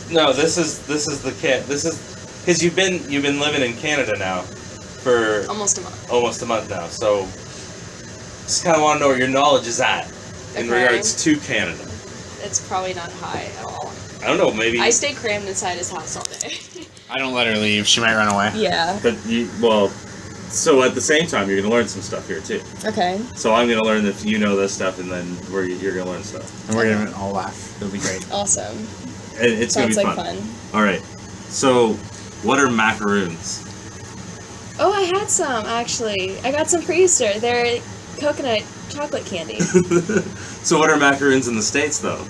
This is the cat. This is because you've been living in Canada now for Almost a month. almost a month now. So just kind of want to know where your knowledge is at in Okay. regards to Canada. It's probably not high at all. I don't know, maybe. I stay crammed inside his house all day. I don't let her leave. She might run away. Yeah. But so at the same time, you're gonna learn some stuff here too. Okay. So I'm gonna learn that you know this stuff, and then you're gonna learn stuff. And we're going to all laugh. It'll be great. Awesome. And it's Sounds gonna be like fun. fun. All right. So, what are macaroons? Oh, I had some actually. I got some for Easter. They're coconut chocolate candy. So, what are macaroons in the States, though?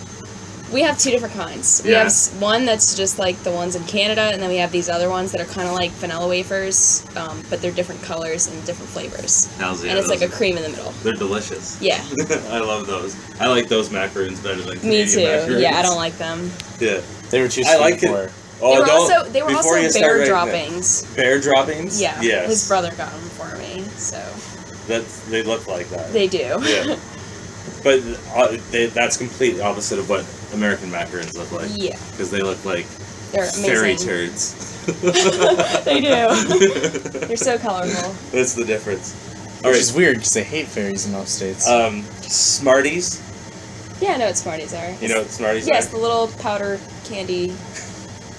We have two different kinds. We Yeah. have one that's just like the ones in Canada, and then we have these other ones that are kind of like vanilla wafers, but they're different colors and different flavors. Hells yeah, And it's like a those cream in the middle. They're delicious. Yeah. I love those. I like those macaroons better than Me Canadian too. macaroons. Yeah, I don't like them. Yeah. They were too I sweet like it. for Oh, they were don't- they were before also you start bear writing droppings. Bear droppings? Yeah. Yes. His brother got them for me, so they look like that. They do. Yeah. But that's completely opposite of what American macaroons look like. Yeah. Because they look like They're fairy amazing. turds. They do. They're so colorful. That's the difference. Which Alright, is weird because they hate fairies in most states. Smarties. Yeah, I know what Smarties are. You know what Smarties Yes, are? the little powder candy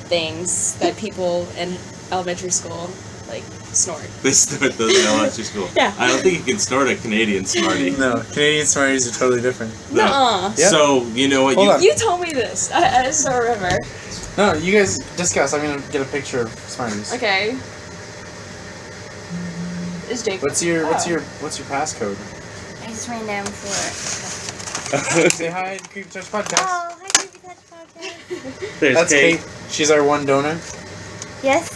things that people in elementary school like snort. They snort those in elementary school. Yeah. I don't think you can snort a Canadian Smartie. no, Canadian Smarties are totally different. No. Nuh-uh. Yep. So, you know what Hold on. You told me this. I just don't remember. No, you guys discuss. I'm gonna get a picture of Smarties. Okay. Is Jake? What's your Oh. passcode? I just ran down for Say hi to Creepy Touch Podcast. Oh, hi, Creepy Touch Podcast. There's That's Kate. Kate. She's our one donor. Yes,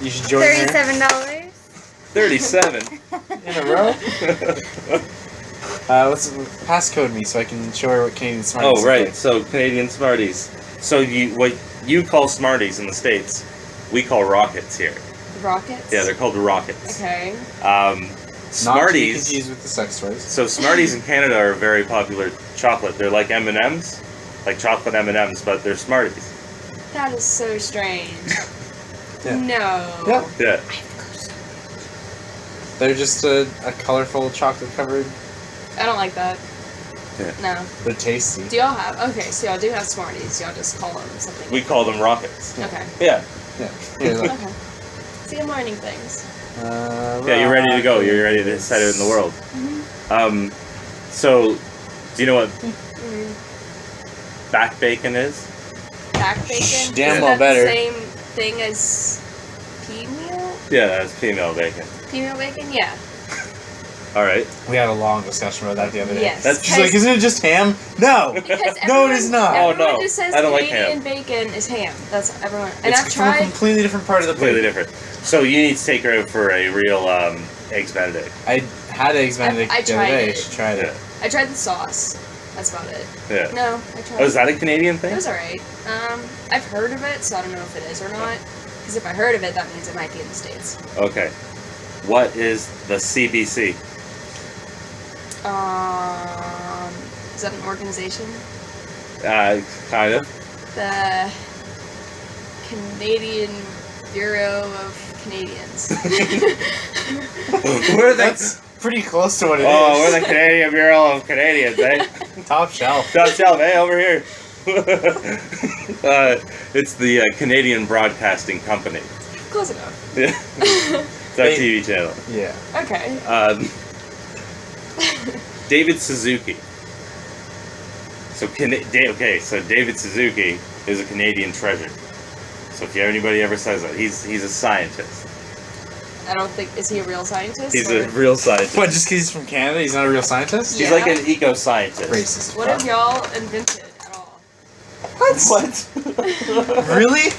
You should join her $37. 37. in a row. Let's passcode me so I can show her what Canadian Smarties Oh, look right. like. So, Canadian Smarties. So, what you call Smarties in the States, we call Rockets here. Rockets? Yeah, they're called Rockets. Okay. Not to be Smarties. confused with the sex toys. So Smarties in Canada are a very popular chocolate. They're like M&Ms, like chocolate M&Ms, but they're Smarties. That is so strange. Yeah. No. Yep. Yeah. They're just a colorful chocolate covered. I don't like that. Yeah. No. They're tasty. Do y'all have? Okay, so y'all do have Smarties. Y'all just call them something. We call them Rockets. Okay. Yeah. Yeah. Here, look. Okay. See, I'm learning things. Yeah, you're ready to go. You're ready to set it in the world. Mm-hmm. So, do you know what Mm-hmm. back bacon is? Back bacon. Damn Isn't well that better. The same thing as pea meal? Yeah, that's female bacon. Pea meal bacon? Yeah. All right. We had a long discussion about that the other day. Yes. That's She's like, isn't it just ham? No! Because No, it everyone- is not. Oh, Everyone no. just says I don't like Canadian ham. bacon is ham. That's everyone. And It's I've from a tried. completely different part of the Completely plate. different. So you need to take her out for a real Eggs Benedict. I had eggs Benedict I the other tried day. it. She tried it. I tried the sauce. That's about it. Yeah. No, I tried. Oh, is that a Canadian It thing? was alright. I've heard of it, so I don't know if it is or not. Because if I heard of it, that means it might be in the States. Okay. What is the CBC? Is that an organization? Kind of. The Canadian Bureau of Canadians. We're the That's pretty close to what it is. oh, we're the Canadian Bureau of Canadians, eh? Top shelf. Top shelf, eh? Over here. It's the Canadian Broadcasting Company. Close enough. Yeah. It's our They- TV channel. Yeah. Okay. David Suzuki. So so David Suzuki is a Canadian treasure. So if anybody ever says that, he's a scientist. I don't think. Is he a real scientist? He's or- a real scientist. What, just because he's from Canada, he's not a real scientist? He's Yeah. like an eco-scientist. Racist. What have y'all invented at all? What? Really?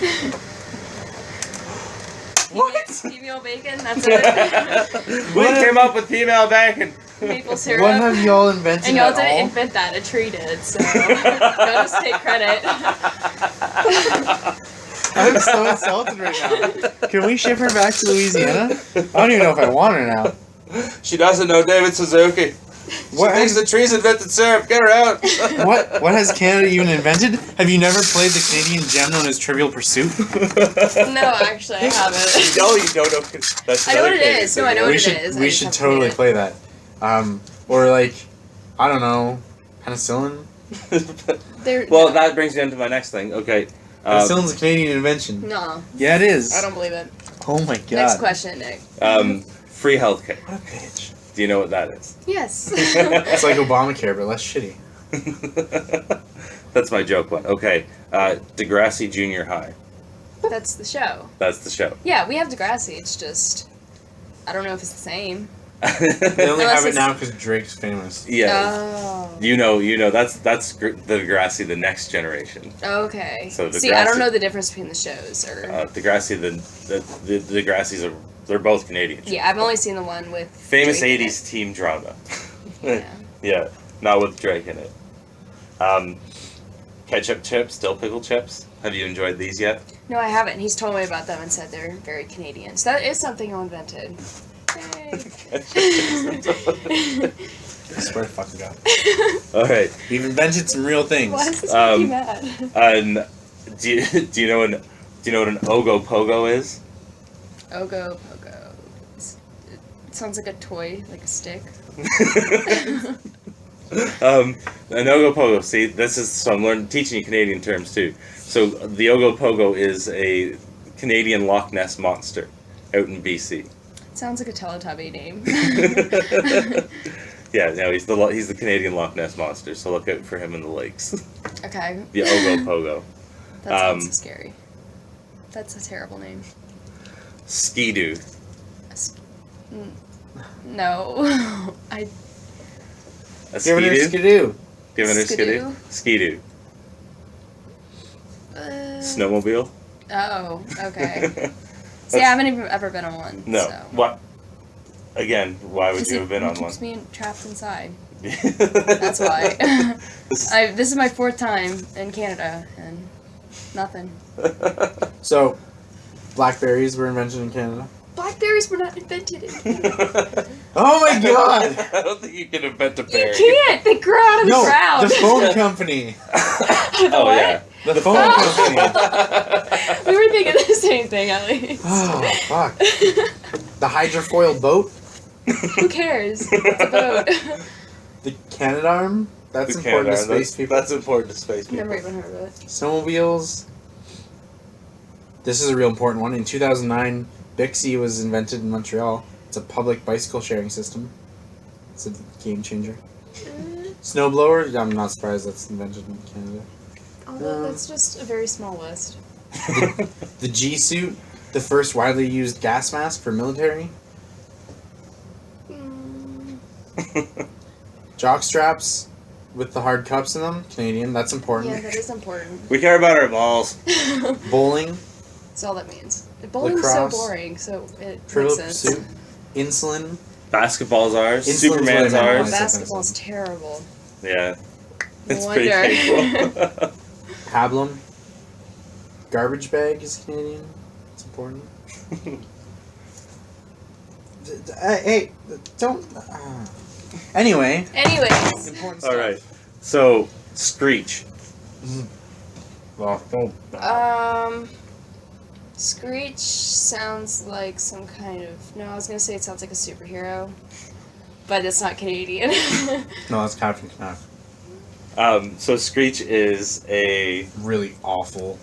What? Female bacon? That's it? We What? came up with female bacon. Maple syrup? What have y'all invented And y'all at didn't all? invent that, a tree did, so y'all just take credit. I'm so insulted right now. Can we ship her back to Louisiana? I don't even know if I want her now. She doesn't know David Suzuki. What She thinks has, the trees invented syrup. Get her out. what has Canada even invented? Have you never played the Canadian gem known as Trivial Pursuit? No, actually, I haven't. No, you don't know. That's I know what another it Canadian is. No, I thing. know what we it should is. I we just should haven't totally played play that. Or like, I don't know, penicillin. There- Well, no. that brings me into my next thing. Okay. Penicillin's a Canadian invention. No, Yeah, it is. I don't believe it. Oh my god. Next question, Nick. Free healthcare. What a bitch. Do you know what that is? Yes. It's like Obamacare, but less shitty. That's my joke one. Okay. Degrassi Junior High. That's the show. That's the show. Yeah, we have Degrassi. It's just, I don't know if it's the same. They only Unless have it it's- now because Drake's famous. Yeah. Oh. You know. That's the Degrassi, the next generation. Okay. So See, I don't Degrassi- know the difference between the shows, or Degrassi, the Degrassis are they're both Canadian. yeah, I've only seen the one with Famous Drake in '80s team drama. it. Yeah. Yeah, not with Drake in it. Ketchup chips, dill pickle chips. Have you enjoyed these yet? No, I haven't. He's told me about them and said they're very Canadian. So that is something you invented. I swear to fucking God. All right. We've invented some real things. Why does this make you mad? Do you know what an Ogopogo is? Ogo Pogo. It sounds like a toy, like a stick. An Ogopogo. See, I'm teaching you Canadian terms too. So the Ogopogo is a Canadian Loch Ness monster out in BC. Sounds like a Teletubby name. Yeah, no, he's the Canadian Loch Ness monster. So look out for him in the lakes. Okay. The Ogopogo. That sounds scary. That's a terrible name. Ski-Doo. No. I. A Give it a Ski-Doo? skidoo. Giving her Skidoo? Ski-Doo. Uh, Snowmobile? Oh, okay. See, I haven't even ever been on one. No. So. What? Again, why would you have been on one? Keeps me trapped inside. That's why. This is my 4th time in Canada, and nothing. So, blackberries were invented in Canada. Blackberries were not invented in Canada. Oh my God! I don't think you can invent a You berry. can't! They grow out of the No, ground. the phone company. Oh What? yeah. The phone company. We were thinking the same thing, at least. Oh fuck. The hydrofoil boat. Who cares? It's a boat. The Canadarm. That's The important to Canadarm, space people. That's important to space people. Never even heard of it. Snowmobiles. This is a real important one. In 2009, Bixie was invented in Montreal. It's a public bicycle sharing system. It's a game changer. Snowblower. I'm not surprised that's invented in Canada. Oh, that's just a very small list. The G suit, the first widely used gas mask for military. Jock straps with the hard cups in them, Canadian. That's important. Yeah, that is important. We care about our balls. Bowling, That's all that means. Bowling's so Lacrosse. boring, so it Trivial makes sense. Pursuit, insulin. Basketball's ours. Insulin's Superman's what I meant. ours. Basketball's terrible. Yeah. No It's pretty wonder. painful. Pablum. Garbage bag is Canadian. It's important. Hey, don't. Anyway. Anyways, Important stuff. All right. So, Screech. Screech sounds like some kind of. No, I was gonna say it sounds like a superhero, but it's not Canadian. No, that's Captain Knack. So Screech is a. Really awful.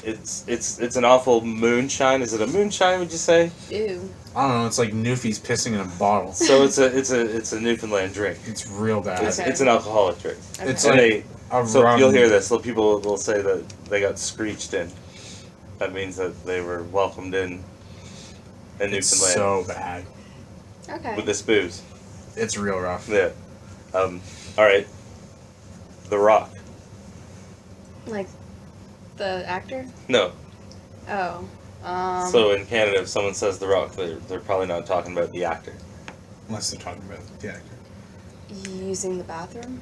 It's an awful moonshine. Is it a moonshine? Would you say? Ew. I don't know. It's like Newfie's pissing in a bottle. So it's a Newfoundland drink. It's real bad. Okay. It's an alcoholic drink. It's And like a so rum. you'll hear this. So people will say that they got screeched in. That means that they were welcomed in It's Newfoundland so bad. Okay. with this booze. It's real rough. Yeah. All right. The Rock. Like the actor? No. Oh. So in Canada, if someone says The Rock, they're probably not talking about the actor. Unless they're talking about the actor. Using the bathroom?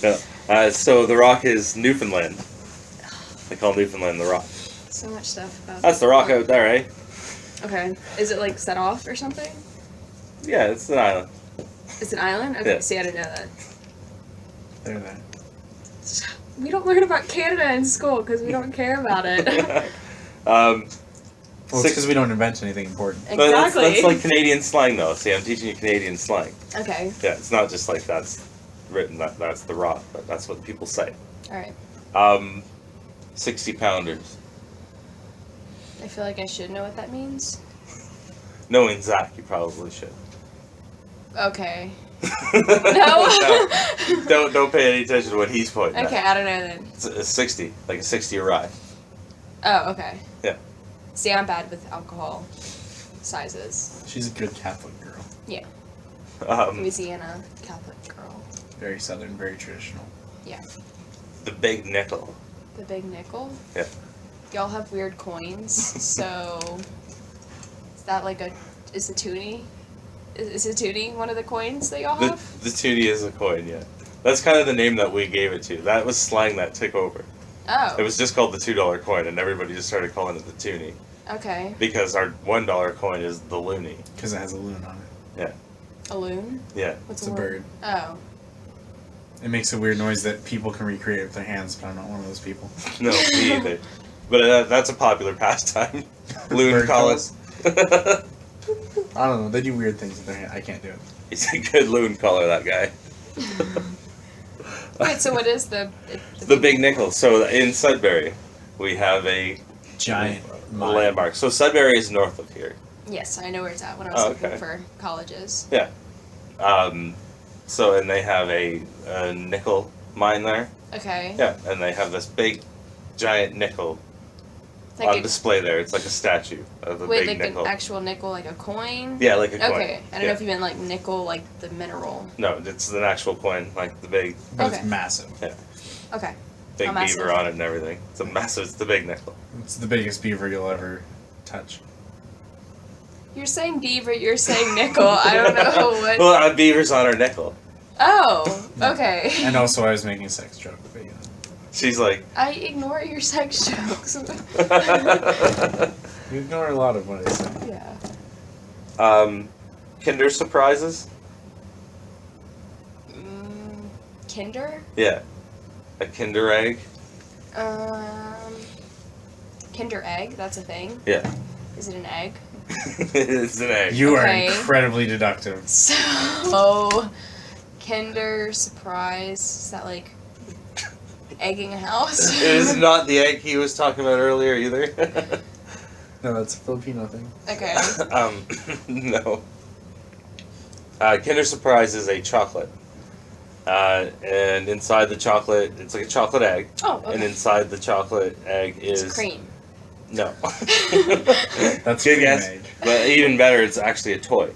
No. So The Rock is Newfoundland. They call Newfoundland The Rock. So much stuff about That's The Rock out there, eh? Okay. Is it like set off or something? Yeah, it's an island. It's an island? Okay, Yeah. see, I didn't know that. There. We don't learn about Canada in school because we don't care about it. Well, it's Six- because we don't invent anything important. But Exactly. that's like Canadian slang, though. See, I'm teaching you Canadian slang. Okay. Yeah, it's not just like that's written, that's The Rock, but that's what people say. Alright. 60-pounders. I feel like I should know what that means. Knowing Zach, you probably should. Okay. No. Don't pay any attention to what he's pointing Okay, at. I don't know then. It's a 60, like a 60 rye. Oh, okay. Yeah. See, I'm bad with alcohol sizes. She's a good Catholic girl. Louisiana Catholic girl. Very southern, very traditional. The big nickel. The big nickel? Yeah. Y'all have weird coins, so is that like is the toonie? Is the toonie one of the coins that y'all have? The toonie is a coin, yeah. That's kind of the name that we gave it to. That was slang that took over. Oh. It was just called the $2 coin, and everybody just started calling it the toonie. Okay. Because our $1 coin is the loonie. Because it has a loon on it. A loon? Yeah. What's It's a loon? bird. Oh. It makes a weird noise that people can recreate with their hands, but I'm not one of those people. No, me either. But that's a popular pastime. Loon Bird calls. I don't know. They do weird things with their hands. I can't do it. He's a good loon caller, that guy. Wait, so what is the The Big Nickel. So in Sudbury, we have a Giant mine. landmark. So Sudbury is north of here. Yes, I know where it's at when I was Oh, looking okay. for colleges. So and they have a nickel mine there. Okay. Yeah, and they have this big, giant nickel Like on a, display there. It's like a statue of a wait, big like nickel. an actual nickel, like a coin? Yeah, like a coin. Okay. I don't Yeah. know if you meant like nickel, like the mineral. No, it's an actual coin, like the big But Okay. it's massive. Okay. big Oh, massive. beaver on it and everything. It's a massive. It's the Big Nickel. It's the biggest beaver you'll ever touch. You're saying beaver, you're saying nickel. I don't know what. Well, a beaver's on her nickel. Oh, okay. And also, I was making a sex joke, but you know. She's like. I ignore your sex jokes. You ignore a lot of what I say. Yeah. Kinder Surprises. Kinder? Yeah, a Kinder egg. Kinder egg, that's a thing. Yeah, Is it an egg? it's an egg. You Okay. are incredibly deductive. So, Kinder surprise. Is that like egging a house? It is not the egg he was talking about earlier either. No, that's a Filipino thing. Okay. No. Kinder Surprise is a chocolate. And inside the chocolate, it's like a chocolate egg. Oh, okay. And inside the chocolate egg is It's cream. No. That's Good cream guess. egg. But even better, it's actually a toy.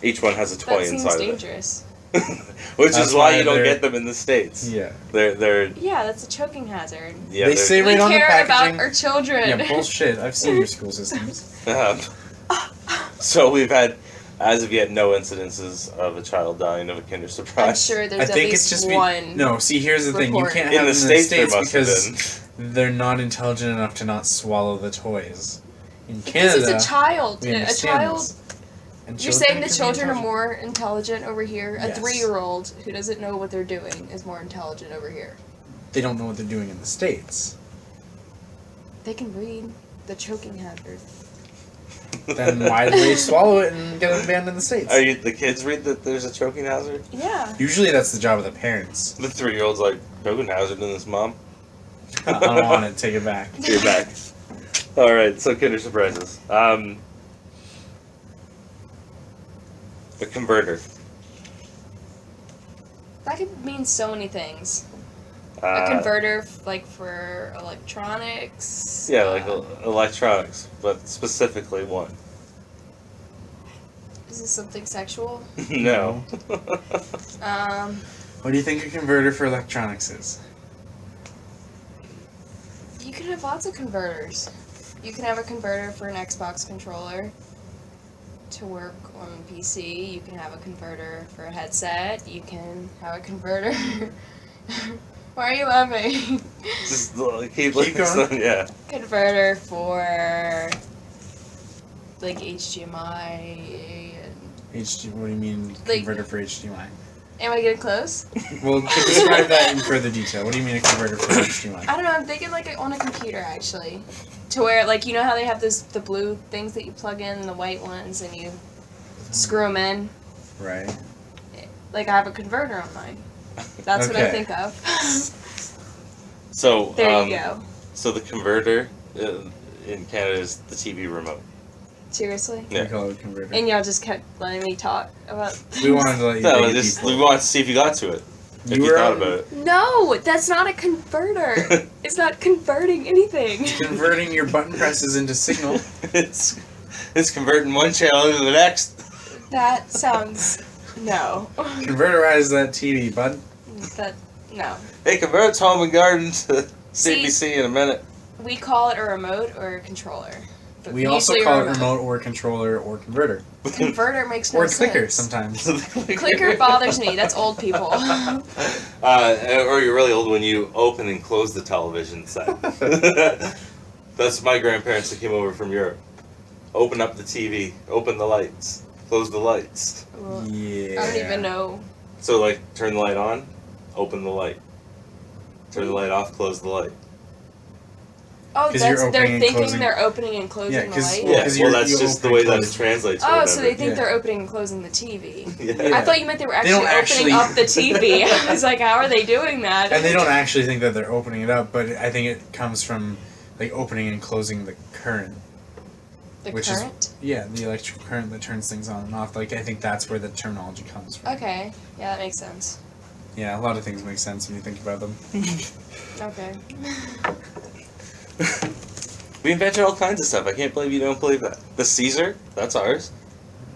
Each one has a toy That seems inside dangerous. of it. Which That's is why why you don't they're- get them in the States. Yeah. They're Yeah, that's a choking hazard. yeah. They they're- say We right on the care packaging. about our children. Yeah, bullshit. I've seen your school systems. So we've had, as of yet, no incidences of a child dying of a Kinder I'm Surprise. sure I there's at think least it's just one. No, see, here's the thing. You report. can't In have the them States, there must because have been. they're not intelligent enough to not swallow the toys. In This Canada, is a child. we A understand child. this. And You're saying the can be children are intelligent. more intelligent over here? Yes. A 3-year-old who doesn't know what they're doing is more intelligent over here. They don't know what they're doing in the States. They can read the choking hazard. Then why do they swallow it and get it banned in the States? Are you the kids read that there's a choking hazard? Yeah. Usually that's the job of the parents. The 3-year-old's like choking hazard in this mom. I don't want it. Take it back. You're back. All right, so Kinder Surprises. A converter. That could mean so many things. A Uh, converter, like for electronics. Yeah, like electronics, but specifically one. Is this something sexual? No. What do you think a converter for electronics is? You can have lots of converters. You can have a converter for an Xbox controller to work on PC. You can have a converter for a headset. You can have a converter. Why are you laughing? Just keep going. Yeah. Converter for like HDMI. And... What do you mean Like- converter for HDMI? Am I getting close? Well, describe that in further detail. What do you mean a converter for HDMI? I don't know. I'm thinking like on a computer actually, to where like you know how they have the blue things that you plug in and the white ones and you screw them in. Right. Like I have a converter on mine. That's what I Okay. think of. So There you go. So the converter in Canada is the TV remote. Seriously. Yeah. We call it a converter. And y'all just kept letting me talk about. We wanted to let you No, think just people. we wanted to see if you got to it. If you were thought on- about it. No, that's not a converter. It's not converting anything. Converting your button presses into signal. It's converting one channel into the next. That sounds no. Converterize that TV, bud. That no. It converts Home and Garden to See? CBC in a minute. We call it a remote or a controller. But We also usually call it remote or controller or converter. Converter makes no Or sense. clicker sometimes. Clicker bothers me. That's old people. Or you're really old when you open and close the television set. That's my grandparents that came over from Europe. Open up the TV. Open the lights. Close the lights. Well, Yeah. I don't even know. So, like, turn the light on, open the light. Turn the light off, close the light. Oh, 'Cause you're they're opening and thinking closing- they're opening and closing Yeah, the 'cause- light. well, Yeah, 'cause well, you're- that's you just the open way and that close it it. translates. or Oh, so they whatever. think Yeah. they're opening and closing the TV. Yeah. I thought you meant they were actually don't opening actually- up the TV. I was like, how are they doing that? And they don't actually think that they're opening it up, but I think it comes from like opening and closing the current. The which is- current? Yeah, the electrical current that turns things on and off. Like I think that's where the terminology comes from. Okay. Yeah, that makes sense. Yeah, a lot of things make sense when you think about them. Okay. We invented all kinds of stuff. I can't believe you don't believe that. The Caesar, that's ours.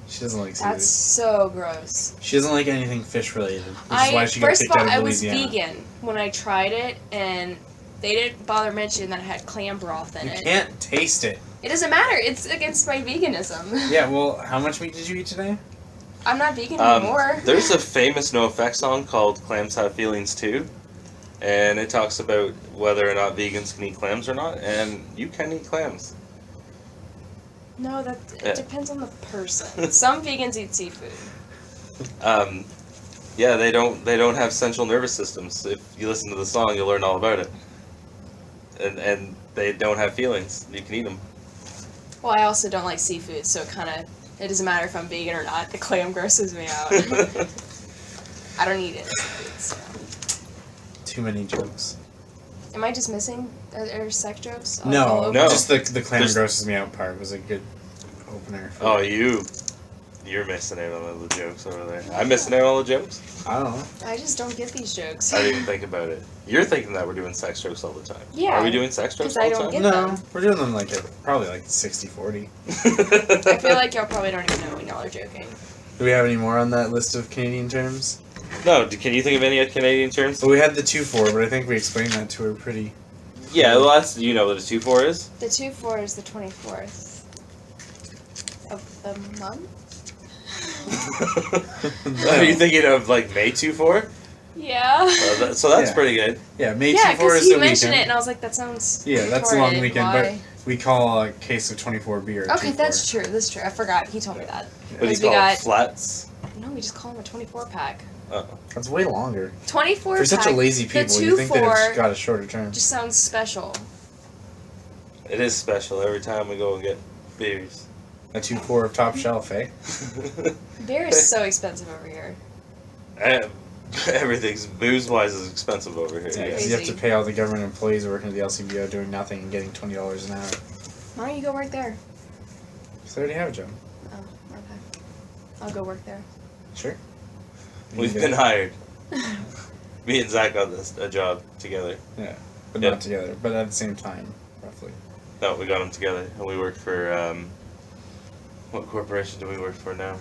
She doesn't like That's Caesars. so gross. She doesn't like anything fish related, which is why she got First kicked of all, out of I was Louisiana. vegan when I tried it, and they didn't bother mentioning that it had clam broth in You it. can't taste it. It doesn't matter. It's against my veganism. Yeah, well, how much meat did you eat today? I'm not vegan anymore. There's a famous NoFX song called Clams Have Feelings Too. And it talks about whether or not vegans can eat clams or not. And you can eat clams. No, it Yeah. depends on the person. Some vegans eat seafood. Yeah, they don't have central nervous systems. If you listen to the song, you'll learn all about it. And they don't have feelings. You can eat them. Well, I also don't like seafood, so it doesn't matter if I'm vegan or not. The clam grosses me out. I don't eat it. So. Too many jokes. Am I just missing? Are sex jokes? all No, over? no. just the clam There's- grosses me out part was a good opener. For Oh, you're missing out on all the jokes over there. I'm missing out on all the jokes. I don't know. I just don't get these jokes. I didn't think about it. You're thinking that we're doing sex jokes all the time. Yeah, Are we doing sex jokes 'cause I all the don't time? get No, them. we're doing them like probably like 60-40. I feel like y'all probably don't even know when y'all are joking. Do we have any more on that list of Canadian terms? No, can you think of any Canadian terms? Well, we had the 2-4, but I think we explained that to her pretty. Yeah, well, that's, you know what a 2-4 is? The 2/4 is the 24th of the month. Are you thinking of like May 2-4? Yeah. So that's Yeah. pretty good. Yeah, May Yeah, 2-4 because is he the mentioned weekend. it, and I was like, that sounds. Yeah, that's a long retarded. weekend, Why? but we call a case of 24 beer. a Okay, 2-4. that's true. That's true. I forgot. He told me that. What do you Because we call got- it? Flats? No, we just call him a 24 pack. That's way longer. 24 For pack. such a lazy the people, you think that 2-4 it's got a shorter term. just sounds special. It is special every time we go and get beers. A 2-4 of top shelf, eh? Beer is so expensive over here. Everything's booze-wise is expensive over here. Yeah, Yeah. 'cause you have to Crazy. pay all the government employees working at the LCBO doing nothing and getting $20 an hour. Why don't you go work there? So I already have a job. Oh, okay. I'll go work there. Sure. We've You been get- hired. Me and Zach got a job together. but Yeah. not together, but at the same time, roughly. No, we got them together, and we work for, what corporation do we work for now?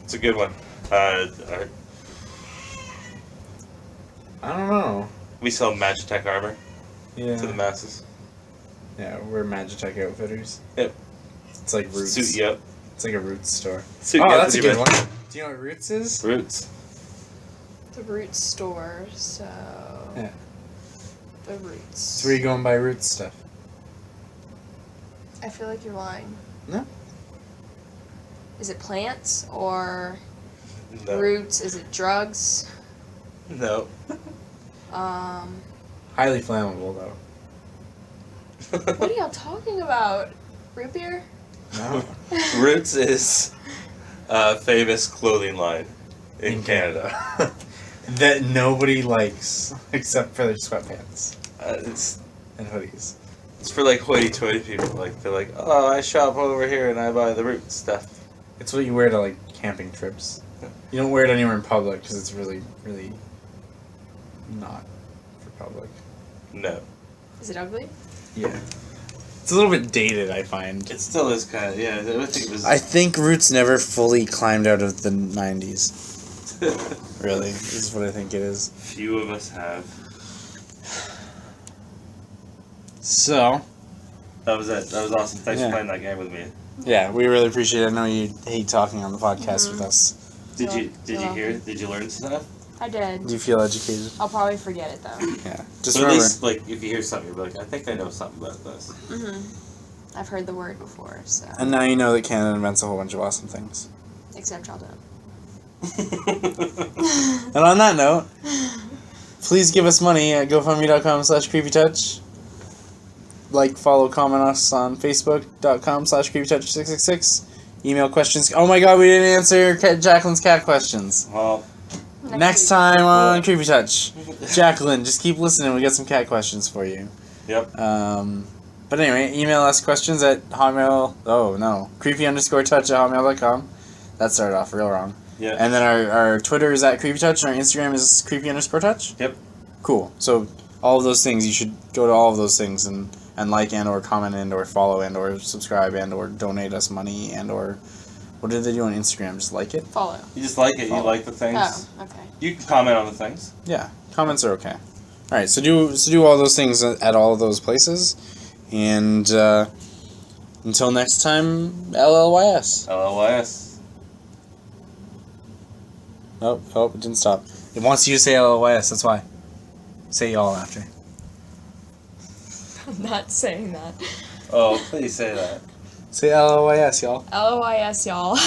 It's a good one. I don't know. We sell Magitech armor Yeah. to the masses. Yeah, we're Magitech outfitters. Yep. It's like Roots. Suit you up. It's like a Roots store. Suit Oh, you up that's a with your good one. Do you know what Roots is? Roots. The Roots store, so. Yeah. The Roots. It's where you go and buy Roots stuff. I feel like you're lying. No. Is it plants or No. roots? Is it drugs? No. Highly flammable, though. What are y'all talking about? Root beer? No. Roots is a famous clothing line in Canada. That nobody likes except for their sweatpants It's and hoodies. It's for like hoity-toity people. Like they're like, oh, I shop over here and I buy the Roots stuff. It's what you wear to like camping trips. You don't wear it anywhere in public because it's really, really not for public. No, Is it ugly? Yeah. It's a little bit dated, I find. it still is kind of I think it was. I think Roots never fully climbed out of the 90s. Really, is what I think it is. Few of us have. So, That was it. That was awesome. Thanks Yeah. for playing that game with me. yeah, we really appreciate it. I know you hate talking on the podcast with us. Did you Yeah. hear? Did you learn stuff? I did. Do you feel educated? I'll probably forget it though. Yeah. Just But at remember. least, like, if you hear something, you'll be like, I think I know something about this. I've heard the word before, so. And now you know that Canada invents a whole bunch of awesome things. Except y'all don't. And on that note, please give us money at gofundme.com/creepytouch. Like, follow, comment us on facebook.com/creepytouch666. Email questions. Oh my god, we didn't answer Jacqueline's cat questions. Well, Next week. time on Creepy Touch. Jacqueline, just keep listening. We got some cat questions for you. yep. But anyway, email us questions at hotmail. Oh no, creepy_touch@hotmail.com. That started off real wrong. Yeah. And then our Twitter is at creepy touch, and our Instagram is creepy_touch. Yep. Cool. So all of those things, you should go to all of those things and like and or comment and or follow and or subscribe and or donate us money and or what did they do on Instagram? Just like it? Follow. You just like it. You Follow. like the things. Oh, okay. You can comment on the things. Yeah. Comments are okay. All right. So do all those things at all of those places, and until next time, LLYS. LLYS. Oh, it didn't stop. It wants you to say LLYS. That's why. Say y'all after. I'm not saying that. Oh, please say that. Say LLYS, y'all. LOIS, y'all.